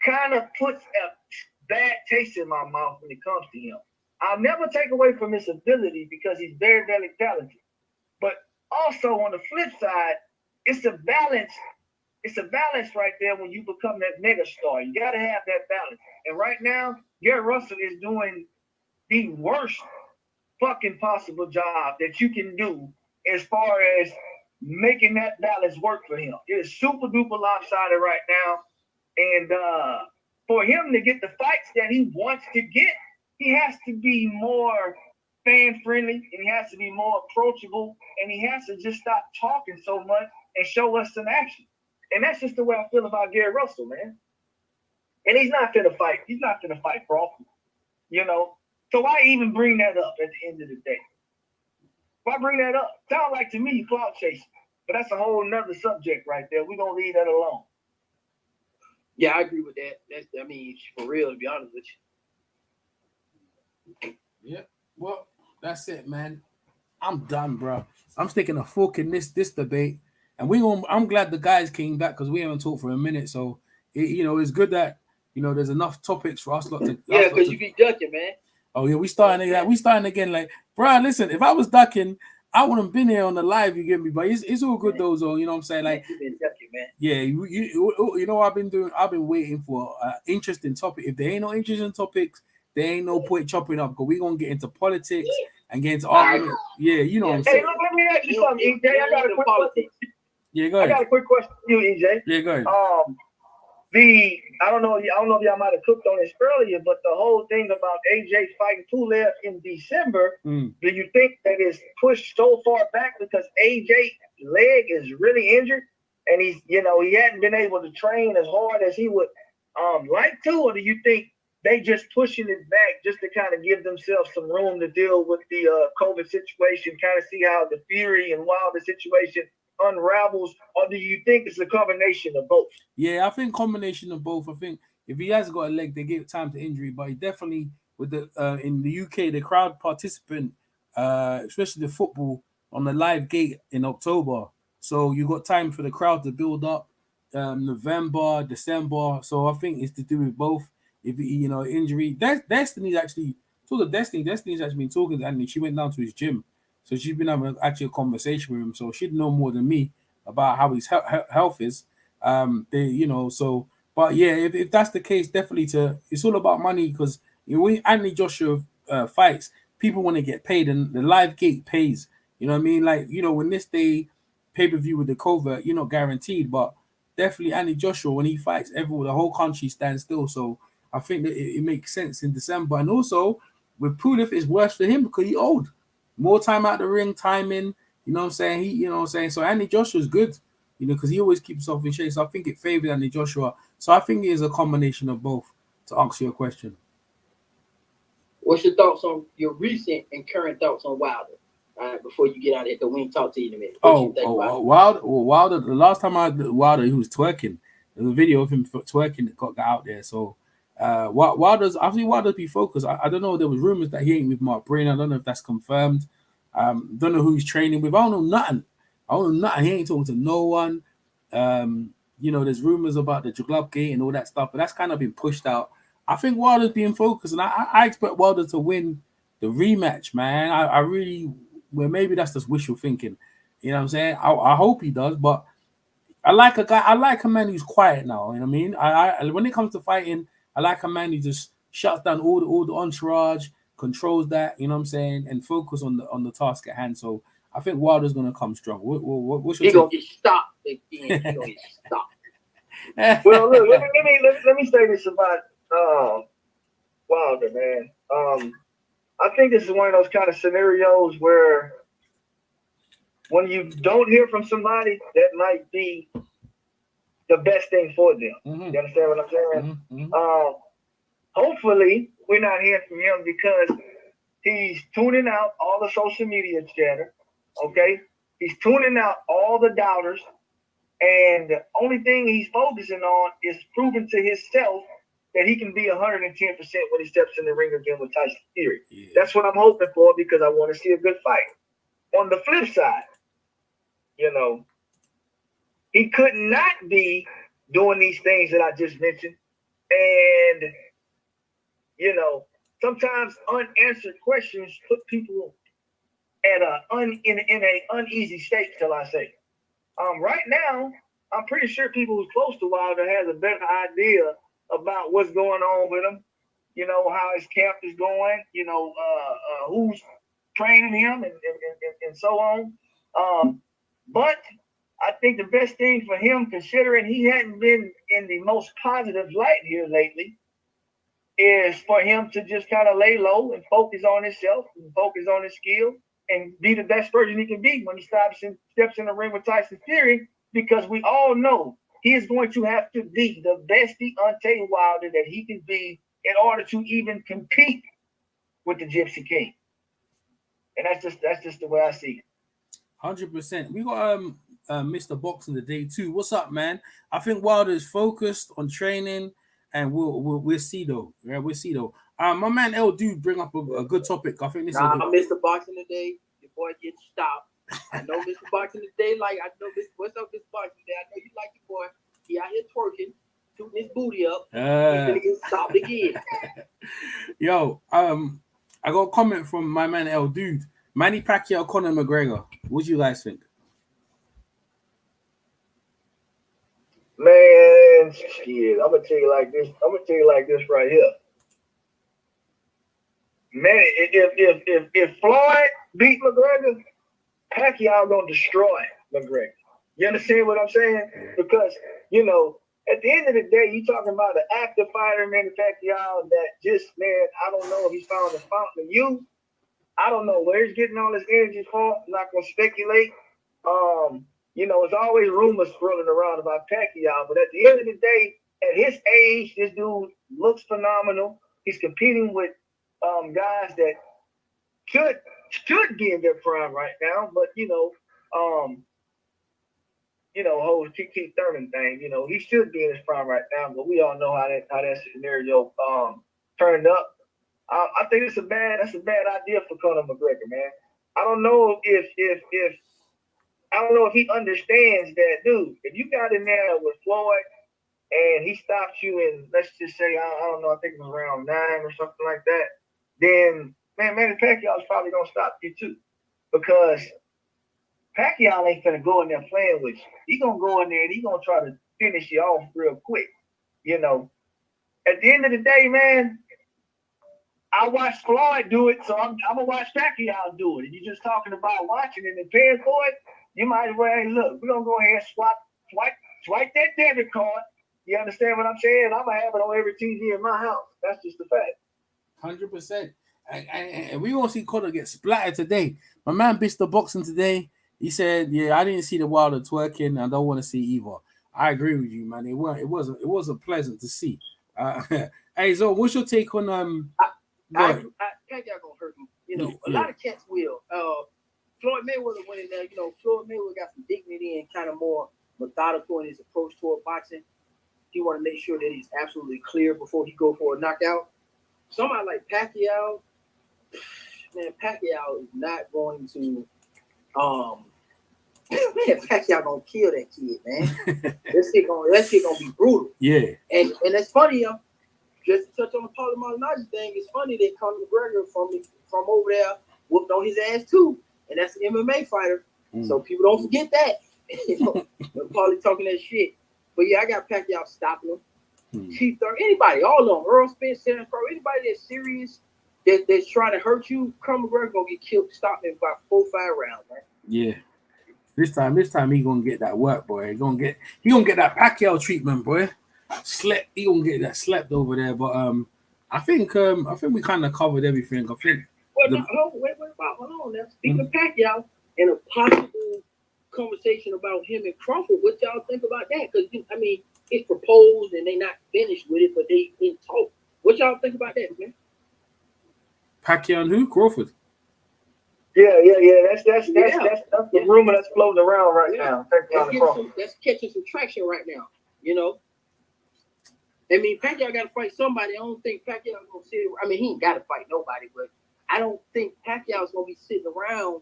kind of puts a bad taste in my mouth when it comes to him. I'll never take away from his ability because he's very, very talented. But also on the flip side, it's a balance. It's a balance right there when you become that mega star. You got to have that balance. And right now, Gary Russell is doing the worst fucking possible job that you can do as far as making that balance work for him. It is super duper lopsided right now. And for him to get the fights that he wants to get, he has to be more fan friendly and he has to be more approachable and he has to just stop talking so much and show us some action. And that's just the way I feel about Gary Russell, man. And he's not finna fight. He's not finna fight Crawford, So why even bring that up at the end of the day? Why bring that up? Sound like to me clout chasing. But that's a whole nother subject right there. We're gonna leave that alone. Yeah, I agree with that. For real, to be honest with you. Yeah. Well, that's it, man. I'm done, bro. I'm sticking a fork in this debate. And I'm glad the guys came back because we haven't talked for a minute. So it's good that there's enough topics for us lot to. Yeah, because you be ducking, man. Oh yeah, we starting again. Like, bro, listen, if I was ducking, I wouldn't have been here on the live. You get me, but it's all good though. So you know what I'm saying, like, you been ducking, man. Yeah, you know what I've been doing. I've been waiting for an interesting topic. If there ain't no interesting topics, there ain't no point chopping up because we're gonna get into politics and get into argument. Yeah, you know what I'm saying. Hey, look, let me ask you something, EJ. I got a quick question. Yeah, go ahead. I got a quick question for you, EJ. Yeah, go ahead. I don't know if y'all might have cooked on this earlier, but the whole thing about AJ fighting Pulev in December, do you think that is pushed so far back because AJ's leg is really injured and he hadn't been able to train as hard as he would like to, or do you think they just pushing it back just to kind of give themselves some room to deal with the COVID situation, kind of see how the Fury and Wilder situation unravels, or do you think it's a combination of both? Yeah, I think combination of both. I think if he has got a leg, they give time to injury, but he definitely with the in the UK, the crowd participant, especially the football on the live gate in October. So you got time for the crowd to build up, November, December. So I think it's to do with both. If injury, Destiny's actually talk of Destiny. Destiny's actually been talking to Anthony. She went down to his gym. So she's been having a conversation with him. So she'd know more than me about how his health is. But yeah, if that's the case, definitely it's all about money because when Anthony Joshua fights, people want to get paid and the live gate pays. You know what I mean? Like, when this day pay-per-view with the covert, you're not guaranteed, but definitely Anthony Joshua, when he fights, the whole country stands still. So I think that it makes sense in December. And also with Pulev, it's worse for him because he's old. More time out the ring, timing, you know what I'm saying? So Anthony Joshua's good, because he always keeps himself in shape. So I think it favors Anthony Joshua. So I think it is a combination of both, to answer your question. What's your thoughts on your recent and current thoughts on Wilder? Before you get out of here, because we ain't talk to you in a minute. Wilder, the last time I did Wilder, he was twerking. There's a video of him twerking that got out there. So I think Wilder's be focused. I don't know. There was rumors that he ain't with Mark Brain. I don't know if that's confirmed. Don't know who he's training with. I don't know nothing. He ain't talking to no one. There's rumors about the Juglub gate and all that stuff, but that's kind of been pushed out. I think Wilder's being focused, and I expect Wilder to win the rematch, man. I really, well, maybe that's just wishful thinking. You know what I'm saying? I hope he does, but I like a guy. I like a man who's quiet now. You know what I mean? I when it comes to fighting, I like a man who just shuts down all the entourage, controls that. You know what I'm saying, and focus on the task at hand. So I think Wilder's gonna come strong. What's your He gonna get stopped again. He gonna get stopped. Well, look, let me say this about Wilder, man. I think this is one of those kind of scenarios where when you don't hear from somebody, that might be the best thing for them. Mm-hmm. You understand what I'm saying? Mm-hmm. Hopefully, we're not hearing from him because he's tuning out all the social media chatter. Okay, he's tuning out all the doubters, and the only thing he's focusing on is proving to himself that he can be 110% when he steps in the ring again with Tyson Fury. Yeah. That's what I'm hoping for because I want to see a good fight. On the flip side, you know, he could not be doing these things that I just mentioned. And, you know, sometimes unanswered questions put people at in a uneasy state, shall I say. Right now, I'm pretty sure people who's close to Wilder has a better idea about what's going on with him, you know, how his camp is going, you know, who's training him and so on. But I think the best thing for him, considering he hadn't been in the most positive light here lately, is for him to just kind of lay low and focus on himself and focus on his skill and be the best version he can be when he steps in the ring with Tyson Fury, because we all know he is going to have to be the best Deontay Wilder that he can be in order to even compete with the Gypsy King. And that's just the way I see it. 100%. We got Mr. Boxing today too. What's up, man? I think Wilder is focused on training, and we'll see though. Yeah, we'll see though. My man L Dude bring up a good topic. I think this is Mr. Boxing today. Your boy gets stopped. I know Mr. Boxing today. What's up, Mr. Boxing today? I know you like your boy. He out here twerking, shooting his booty up. He's gonna get stopped again. Yo, I got a comment from my man L Dude. Manny Pacquiao, Conor McGregor. What do you guys think? Man, shit. I'm gonna tell you like this right here. Man, if Floyd beat McGregor, Pacquiao gonna destroy McGregor. You understand what I'm saying? Because, you know, at the end of the day, you talking about an active fighter, Manny Pacquiao, that just, man, I don't know if he's found a fountain of youth. I don't know where he's getting all his energy from. I'm not gonna speculate. You know, there's always rumors swirling around about Pacquiao, but at the end of the day, at his age, this dude looks phenomenal. He's competing with guys that should be in their prime right now, but whole Keith Thurman thing, you know, he should be in his prime right now, but we all know how that scenario turned up. I think that's a bad idea for Conor McGregor, man. I don't know if he understands that, dude. If you got in there with Floyd and he stopped you in, let's just say, I don't know, I think it was round 9 or something like that, then, man, Manny Pacquiao is probably going to stop you too. Because Pacquiao ain't going to go in there playing with you. He's going to go in there and he's going to try to finish you off real quick. You know, at the end of the day, man, I watched Floyd do it, so I'm going to watch Pacquiao do it. And you're just talking about watching it and paying for it, you might as well, hey, look, we're going to go ahead and swipe that debit card. You understand what I'm saying? I'm going to have it on every TV in my house. That's just the fact. 100%. And we won't see Conor get splattered today. My man Mr. Boxing today, he said, yeah, I didn't see the Wilder twerking. I don't want to see either. I agree with you, man. It wasn't pleasant to see. Hey, so what's your take on Pacquiao gonna hurt him. You know, a lot of cats will. Floyd Mayweather went in there. You know, Floyd Mayweather got some dignity and kind of more methodical in his approach toward boxing. He want to make sure that he's absolutely clear before he go for a knockout. Somebody like Pacquiao, man, Pacquiao is not going to. Man, Pacquiao gonna kill that kid, man. that shit gonna be brutal. Yeah. And it's funny, just to touch on the Paulie Malignaggi thing, it's funny that Conor McGregor from over there whooped on his ass too, and that's an MMA fighter. So people don't forget that. They're probably talking that shit. But yeah, I got Pacquiao stopping him. Chief Thurman, anybody, all of them. Earl Spence, Santa Pro, anybody that's serious, that's trying to hurt you, Conor McGregor gonna get killed, stopped in about 4-5 rounds, man. Yeah. This time he gonna get that work, boy. He gonna get that Pacquiao treatment, boy. He gonna get that slept over there. But I think we kind of covered everything. I think. Well, hold on. Now, speaking of Pacquiao and a possible conversation about him and Crawford, what y'all think about that? Because I mean, it's proposed and they not finished with it, but they in talk. What y'all think about that, man? Pacquiao and who? Crawford. Yeah. That's the rumor that's floating around right now. That's catching some traction right now. You know. I mean, Pacquiao got to fight somebody. I don't think Pacquiao's gonna sit. I mean, he ain't got to fight nobody, but I don't think Pacquiao's gonna be sitting around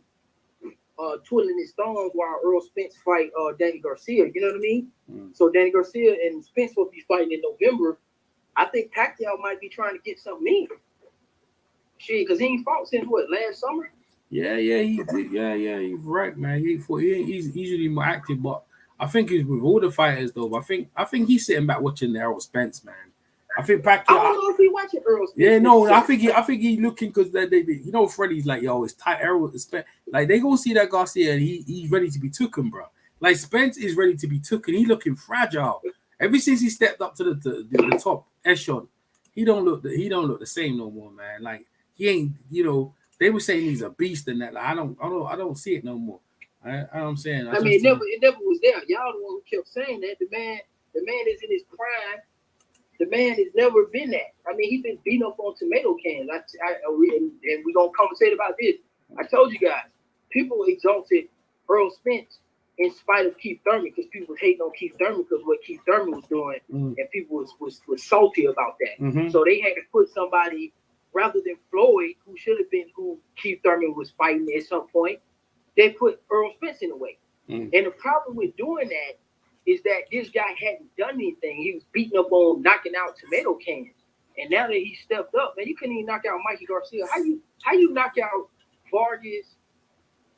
twiddling his thumbs while Errol Spence fight Danny Garcia. You know what I mean? So Danny Garcia and Spence will be fighting in November. I think Pacquiao might be trying to get something in. Shit, because he ain't fought since what, last summer? Yeah, he did. Yeah, he's right, man. He's usually more active, but I think he's with all the fighters though. But I think he's sitting back watching the Errol Spence, man. I think Pacquiao. I don't know if he watching Errol Spence. Yeah, no, I think he looking because they you know Freddie's like, yo, it's tight. Errol Spence, like they gonna see that Garcia and he's ready to be taken, bro. Like Spence is ready to be taken. He looking fragile. Ever since he stepped up to the top echelon, he don't look the same no more, man. Like he ain't, you know. They were saying he's a beast and that. Like, I don't see it no more. I'm saying. I mean, it never was there. Y'all the one who kept saying that. The man is in his prime. The man has never been that. I mean, he's been beaten up on tomato cans. And we're gonna conversate about this. I told you guys, people exalted Errol Spence in spite of Keith Thurman because people was hating on Keith Thurman because what Keith Thurman was doing, and people was salty about that. So they had to put somebody rather than Floyd, who should have been who Keith Thurman was fighting at some point. They put Errol Spence in the way. And the problem with doing that is that this guy hadn't done anything. He was beating up on knocking out tomato cans. And now that he stepped up, man, you couldn't even knock out Mikey Garcia. How you knock out Vargas,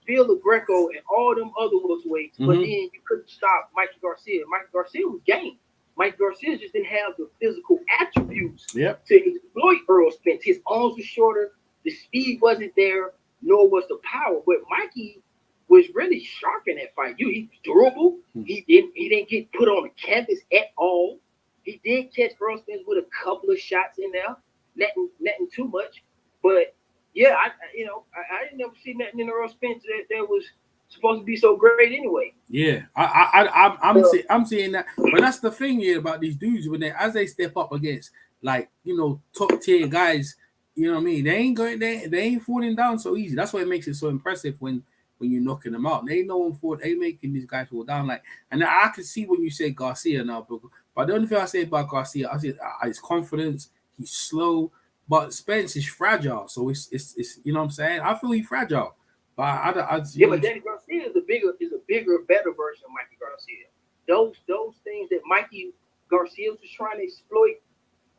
Phil Greco, and all them other welterweights, but then you couldn't stop Mikey Garcia. Mikey Garcia was game. Mike Garcia just didn't have the physical attributes to exploit Errol Spence. His arms were shorter, the speed wasn't there, nor was the power. But Mikey was really sharp in that fight. He's durable. He didn't get put on the canvas at all. He did catch Errol Spence with a couple of shots in there, nothing too much. But yeah, I didn't never see nothing in Errol Spence that was supposed to be so great anyway. Yeah, I'm seeing that, but that's the thing here about these dudes when they step up against like top tier guys, you know what I mean? They ain't falling down so easy. That's why it makes it so impressive when you're knocking them out. They know they making these guys fall down like, and I can see when you say Garcia now, but the only thing I say about Garcia, I say his confidence. He's slow, but Spence is fragile. So it's you know what I'm saying? I feel he's fragile. But but Danny Garcia is a bigger, better version of Mikey Garcia. Those things that Mikey Garcia was trying to exploit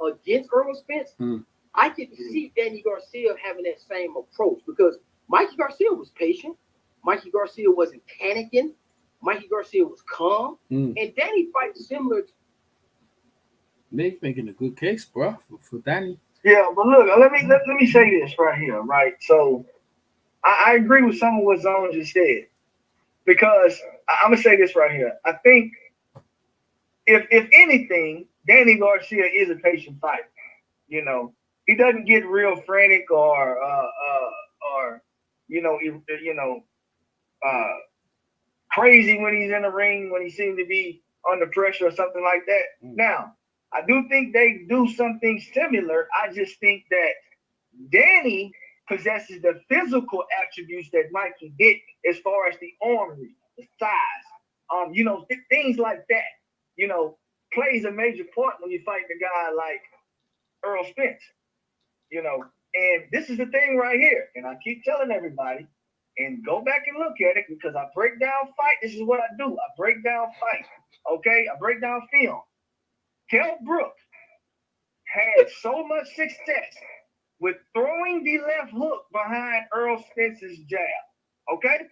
against Errol Spence, I could see Danny Garcia having that same approach because Mikey Garcia was patient. Mikey Garcia wasn't panicking. Mikey Garcia was calm, and Danny fights similar. Making a good case, bro, for Danny. Yeah, but look, let me say this right here, right? So. I agree with some of what Zone just said because I'm gonna say this right here. I think if anything, Danny Garcia is a patient fighter. He doesn't get real frantic or crazy when he's in the ring when he seems to be under pressure or something like that. Now, I do think they do something similar. I just think that Danny possesses the physical attributes that Mikey did as far as the arm reach, the size, things like that, plays a major part when you fight a guy like Errol Spence, and this is the thing right here. And I keep telling everybody, and go back and look at it because I break down fight. This is what I do. I break down fight. Okay. I break down film. Kell Brook had so much success with throwing the left hook behind Errol Spence's jab. Okay?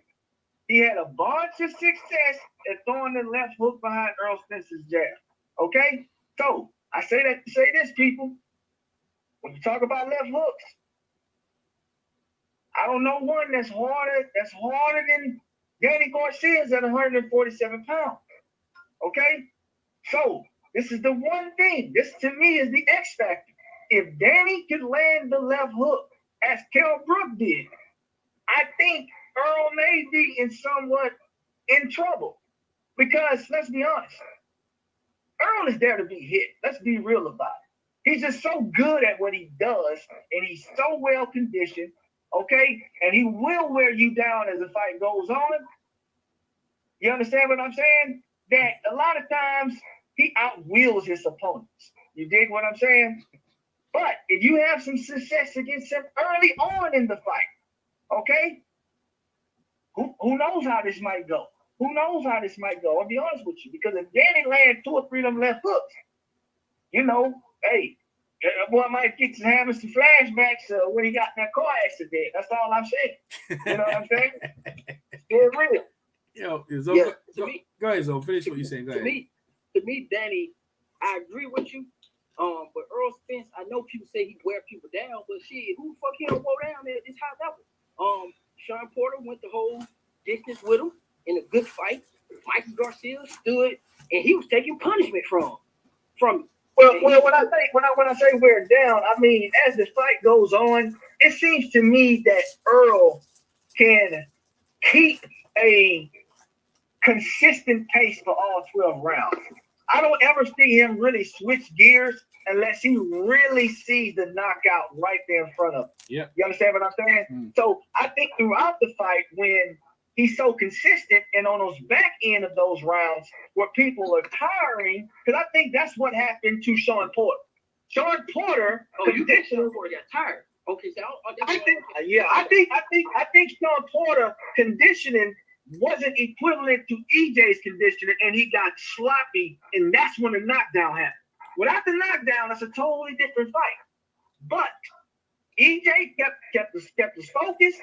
He had a bunch of success at throwing the left hook behind Errol Spence's jab. Okay? So I say that to say this, people. When you talk about left hooks, I don't know one that's harder than Danny Garcia's at 147 pounds. Okay? So this is the one thing. This to me is the X factor. If Danny could land the left hook as Kell Brook did, I think Earl may be somewhat in trouble. Because let's be honest, Earl is there to be hit. Let's be real about it. He's just so good at what he does, and he's so well conditioned, okay? And he will wear you down as the fight goes on. You understand what I'm saying? That a lot of times he outwheels his opponents. You dig what I'm saying? But if you have some success against him early on in the fight, okay? Who knows how this might go? Who knows how this might go? I'll be honest with you. Because if Danny lands 2 or 3 of them left hooks, you know, hey, that boy might get having some flashbacks when he got in that car accident. That's all I'm saying. You know what I'm saying? It's real. Go ahead, Zo. Finish what you're saying. Go ahead. To me, Danny, I agree with you. But Errol Spence, I know people say he wear people down, but shit, who the fuck he don't go down at this high level? Sean Porter went the whole distance with him in a good fight. Mikey Garcia stood and he was taking punishment from him. Well, when I say wear down, I mean as the fight goes on, it seems to me that Earl can keep a consistent pace for all 12 rounds. I don't ever see him really switch gears unless he really sees the knockout right there in front of him. Yeah. You understand what I'm saying? So I think throughout the fight, when he's so consistent and on those back end of those rounds where people are tiring, because I think that's what happened to Sean Porter. Sean Porter, you think Sean Porter got tired? Okay, so I think Sean Porter conditioning wasn't equivalent to EJ's conditioning, and he got sloppy, and that's when the knockdown happened. Without the knockdown, that's a totally different fight. But EJ kept his focus.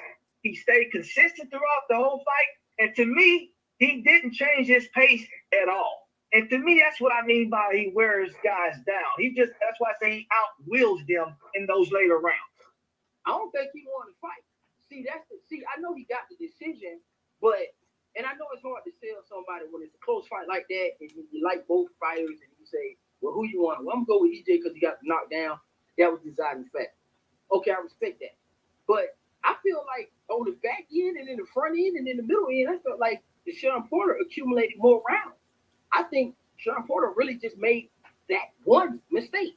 He stayed consistent throughout the whole fight, and to me, he didn't change his pace at all. And to me, that's what I mean by he wears guys down. That's why I say he outwheels them in those later rounds. I don't think he won the fight. I know he got the decision, and I know it's hard to tell somebody when it's a close fight like that, and you like both fighters, and you say, well, who you want? Well, I'm going to go with EJ because he got knocked down. That was the deciding fact. Okay, I respect that. But I feel like on the back end and in the front end and in the middle end, I felt like the Sean Porter accumulated more rounds. I think Sean Porter really just made that one mistake.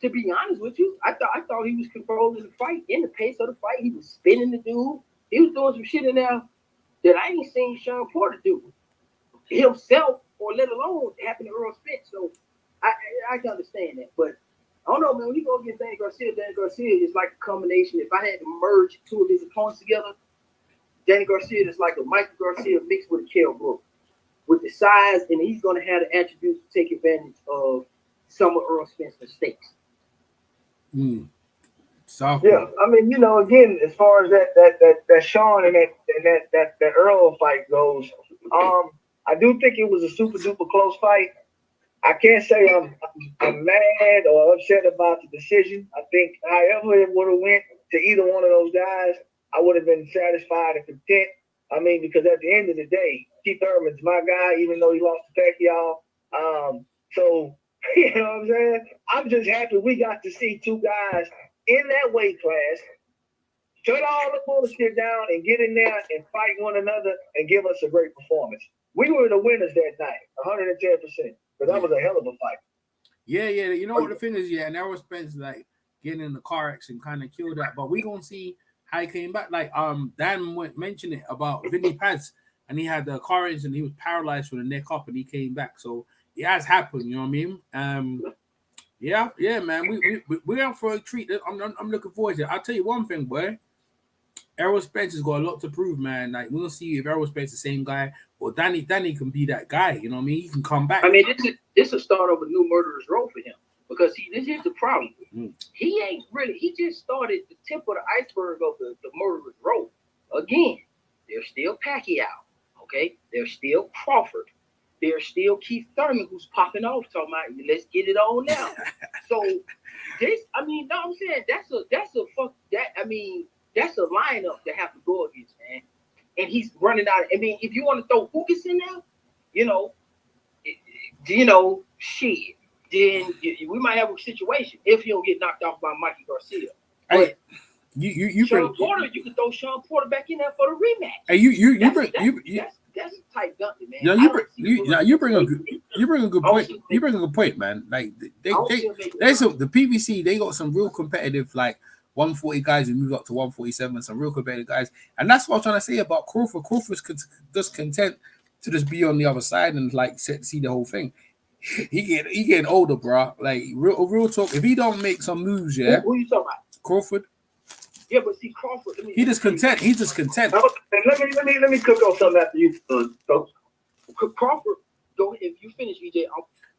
To be honest with you, I thought he was controlling the fight, in the pace of the fight. He was spinning the dude. He was doing some shit in there that I ain't seen Sean Porter do himself, or let alone happen to Errol Spence. So I can understand that. But I don't know, man. When you go against Danny Garcia is like a combination. If I had to merge 2 of his opponents together, Danny Garcia is like a Mikey Garcia mixed with a Kell Brook. With the size, and he's going to have the attributes to take advantage of some of Errol Spence's mistakes. Yeah, I mean, you know, again, as far as that Sean and that Earl fight goes, I do think it was a super duper close fight. I can't say I'm mad or upset about the decision. I think however it would have went to either one of those guys, I would have been satisfied and content. I mean, because at the end of the day, Keith Thurman's my guy, even though he lost to Pacquiao. So, you know what I'm saying? I'm just happy we got to see 2 guys in that weight class shut all the bullshit down and get in there and fight one another and give us a great performance. We were the winners that night, 110%. But that was a hell of a fight. Yeah. You know what the thing is, and Errol Spence like getting in the car accident kind of killed that. But we gonna see how he came back. Like Dan mentioned it about Vinny Paz, and he had the car accident and he was paralyzed from the neck up, and he came back. So it has happened. You know what I mean? Yeah, man. We're out for a treat. I'm looking forward to it. I'll tell you one thing, boy. Errol Spence has got a lot to prove, man. Like, we'll see if Errol Spence is the same guy or Danny can be that guy. You know what I mean? He can come back. I mean, this is the start of a new murderer's row for him. Because this is the problem. He ain't really. He just started the tip of the iceberg of the murderer's row. Again, there's still Pacquiao. Okay, there's still Crawford. There's still Keith Thurman who's popping off talking about let's get it on now. So this, I mean, no, I'm saying that's a lineup to have to go against, man. And he's running out. I mean, if you want to throw Hookers in there, shit. Then we might have a situation if you don't get knocked off by Mikey Garcia. But you Sean Porter, you can throw Sean Porter back in there for the rematch. Hey, that's a tight gauntlet, man. You bring a good point. You bring a good point, man. Like the PVC, they got some real competitive 140 guys who move up to 147, some real competitive guys, and that's what I'm trying to say about Crawford. Crawford's just content to just be on the other side and see the whole thing. He getting older, bro. Like real talk. If he don't make some moves, yeah. Who you talking about? Crawford. Yeah, but see Crawford. He just content. He's just content. Let me cook on something after you, folks. Crawford, go ahead. If you finish, EJ.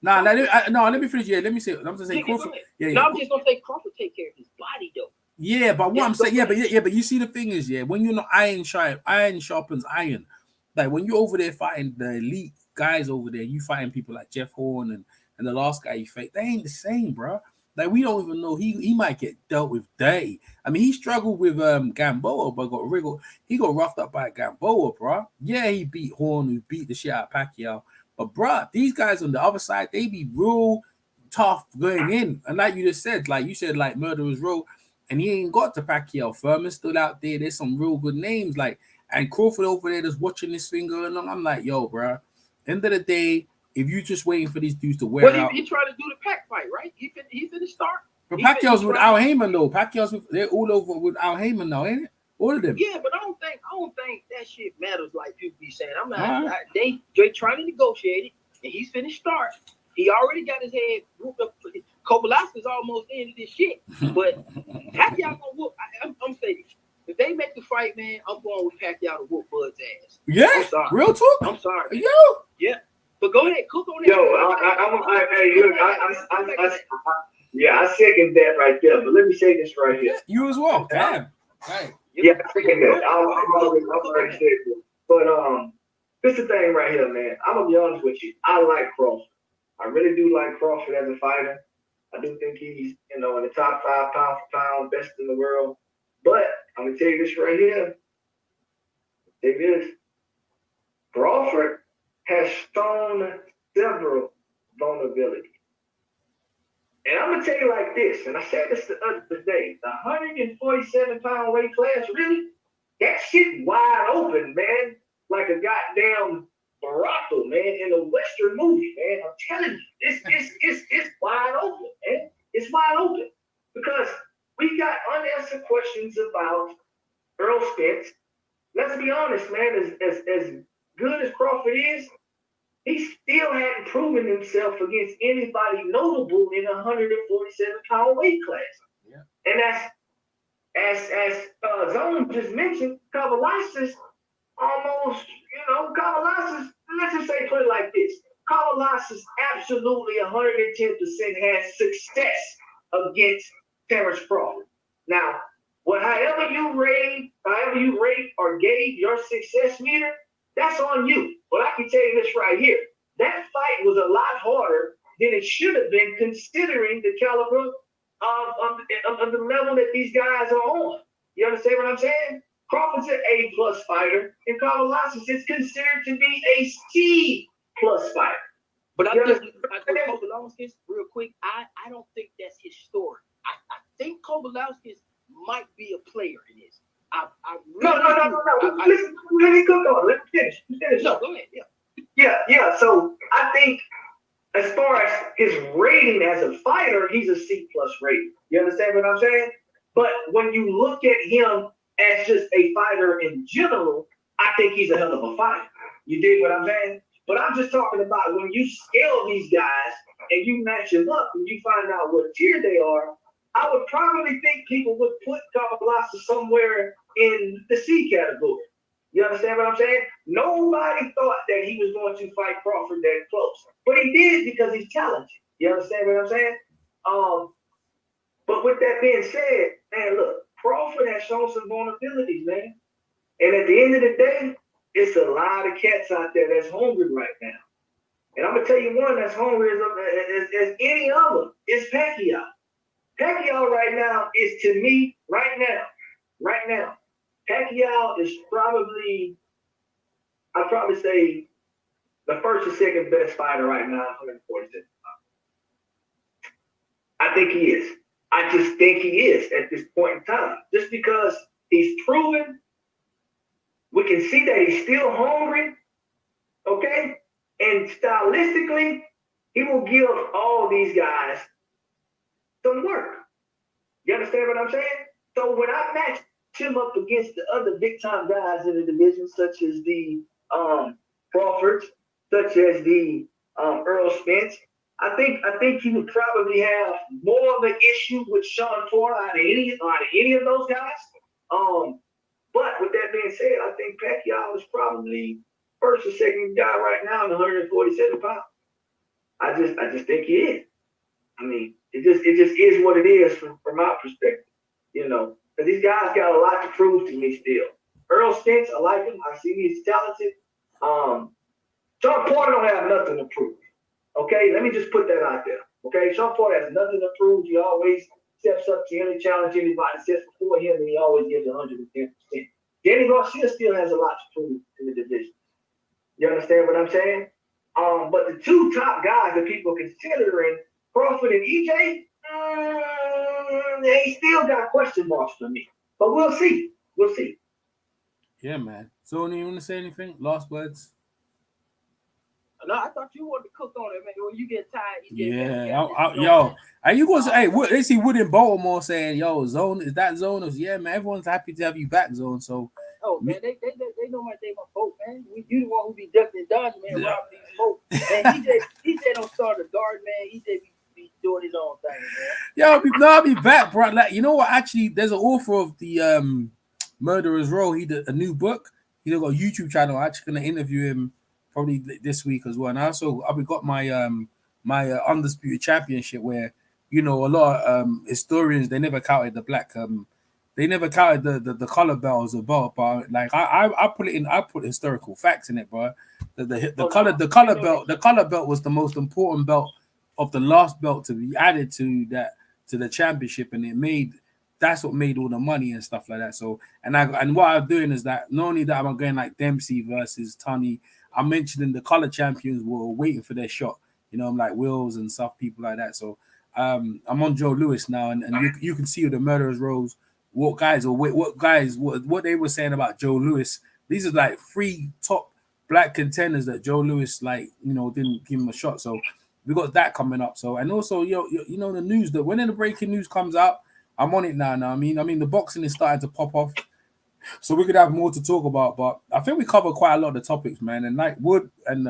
Let me finish. Yeah, let me say. I'm just saying Crawford. I'm just gonna say Crawford take care of his body though. Yeah, but what I'm saying, but you see the thing is, when you're not iron sharpens iron. Like when you're over there fighting the elite guys over there, you fighting people like Jeff Horn and the last guy you fight, they ain't the same, bro. Like we don't even know he might get dealt with day. I mean, he struggled with Gamboa, but he got roughed up by Gamboa, bro. Yeah, he beat Horn, who beat the shit out of Pacquiao. But bro, these guys on the other side, they be real tough going in. And like you just said, Murderer's Row, and he ain't got to Pacquiao. Furman still out there. There's some real good names, and Crawford over there just watching this thing going on. I'm like, yo, bro. End of the day, if you just waiting for these dudes to wear out, he tried to do the Pac fight, right? He finished start. But Pacquiao's with Al Heyman though. They're all over with Al Heyman now, ain't it? All of them. Yeah, but I don't think that shit matters like people be saying. I'm not. They trying to negotiate it, and he's finished start. He already got his head whooped up. Kovalevski's almost ended this shit, but Pacquiao gonna whoop. I'm saying. If they make the fight, man, I'm going with Pacquiao to whoop Bud's ass. Yeah, real talk. I'm sorry. Yo. Yeah. But go ahead, cook on it. I second that right there. But let me say this right here. You as well. Damn. Right. Yeah, I second that. I'm already said this. But this is the thing right here, man. I'm gonna be honest with you. I like Crawford. I really do like Crawford as a fighter. I do think he's, in the top 5 pound for pound, best in the world. But I'm gonna tell you this right here. Take this. Crawford has shown several vulnerabilities. And I'm gonna tell you like this, and I said this the other day, the 147-pound weight class, really? That shit wide open, man. Like a goddamn brothel, man, in a Western movie, man. I'm telling you, it's wide open, man. It's wide open. Because we got unanswered questions about Errol Spence. Let's be honest, man, as good as Crawford is, he still hadn't proven himself against anybody notable in a 147-pound weight class. Yeah. And as Zone just mentioned, Kovalevski's almost, Kovalevski's, let's just say, put it like this. Kovalevski's absolutely 110% has success against Terrence Crawford. Now, however you rate or gauge your success meter, that's on you. But I can tell you this right here. That fight was a lot harder than it should have been, considering the caliber of the level that these guys are on. You understand what I'm saying? Crawford's an A+ fighter, and Kovalevski is considered to be a C+ fighter. But I think Kovalevski, real quick, I don't think that's his story. I think Kovalevski might be a player in this. No. Listen, let me cook on. Let me finish. No, go ahead. Yeah. So I think as far as his rating as a fighter, he's a C+ rating. You understand what I'm saying? But when you look at him as just a fighter in general, I think he's a hell of a fighter. You dig what I'm saying? But I'm just talking about when you scale these guys and you match them up and you find out what tier they are, I would probably think people would put Kovalevski somewhere in the C category. You understand what I'm saying? Nobody thought that he was going to fight Crawford that close. But he did because he's talented. You understand what I'm saying? But with that being said, man, look, Crawford has shown some vulnerabilities, man. And at the end of the day, it's a lot of cats out there that's hungry right now. And I'm gonna tell you one that's hungry as any other. It's Pacquiao. Pacquiao right now is, to me, right now, Pacquiao is probably, I'd probably say, the first or second best fighter right now, 147. I think he is. I just think he is at this point in time. Just because he's proven, we can see that he's still hungry, okay? And stylistically, he will give all these guys some work. You understand what I'm saying? So when I match him up against the other big-time guys in the division, such as the Crawfords, such as the Errol Spence, I think he would probably have more of an issue with Sean Porter out of any of those guys. But with that being said, I think Pacquiao is probably first or second guy right now in 147 pounds. I just think he is. I mean, it just is what it is from my perspective, you know. Because these guys got a lot to prove to me still. Errol Spence, I like him. I see he's talented. Sean Porter don't have nothing to prove. Okay, let me just put that out there. Okay, Sean Porter has nothing to prove. He always steps up to any challenge anybody sets before him, and he always gives 110%. Danny Garcia still has a lot to prove in the division. You understand what I'm saying? But the two top guys that people considering, Crawford and EJ, they still got question marks for me. But we'll see. We'll see. Yeah, man. So, you want to say anything? Last words? No, I thought you wanted to cook on it, man. When you get tired, and you gonna say, hey, they see Wood in Baltimore saying, yo, Zone, is that Zone? Yeah, man, everyone's happy to have you back, Zone. So, oh man, they know my day, my vote, man. You the one who be ducking and dodging, man, robbing these folks. And EJ don't start a guard, man. EJ be doing his own thing, man. Yo, I'll be back, bro. Like, you know what? Actually, there's an author of the Murderer's Row. He did a new book. He got a YouTube channel. I'm actually gonna interview him probably this week as well. And I've got my my undisputed championship where, you know, a lot of historians, they never counted the black they never counted the color belt as a belt, but like I put historical facts in it, bro. The color belt was the most important belt of the last belt to be added to the championship, and that's what made all the money and stuff like that. So and what I'm doing is that not only that I'm going like Dempsey versus Tunney, I'm mentioning the color champions were waiting for their shot. You know, I'm like Wills and stuff, people like that. So I'm on Joe Louis now, and you can see the Murderers Rows, what they were saying about Joe Louis. These are like 3 top black contenders that Joe Louis, like, you know, didn't give him a shot. So we got that coming up. So, and also, you know, the news, that when the breaking news comes out, I'm on it now. I mean, the boxing is starting to pop off. So we could have more to talk about, but I think we covered quite a lot of the topics, man. And like Wood and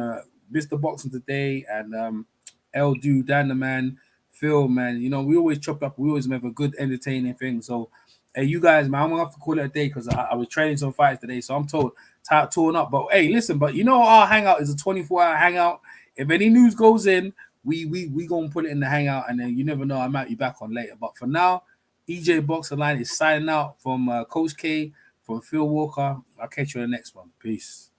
Mr. Boxing Today and El Dude, Dan the Man, Phil, man, you know, we always chopped up. We always have a good, entertaining thing. So, hey, you guys, man, I'm going to have to call it a day because I was training some fights today. So I'm torn up. But, hey, listen, but you know our hangout is a 24-hour hangout. If any news goes in, we going to put it in the hangout. And then you never know, I might be back on later. But for now, EJ Boxer Line is signing out from Coach K, from Phil Walker. I'll catch you on the next one. Peace.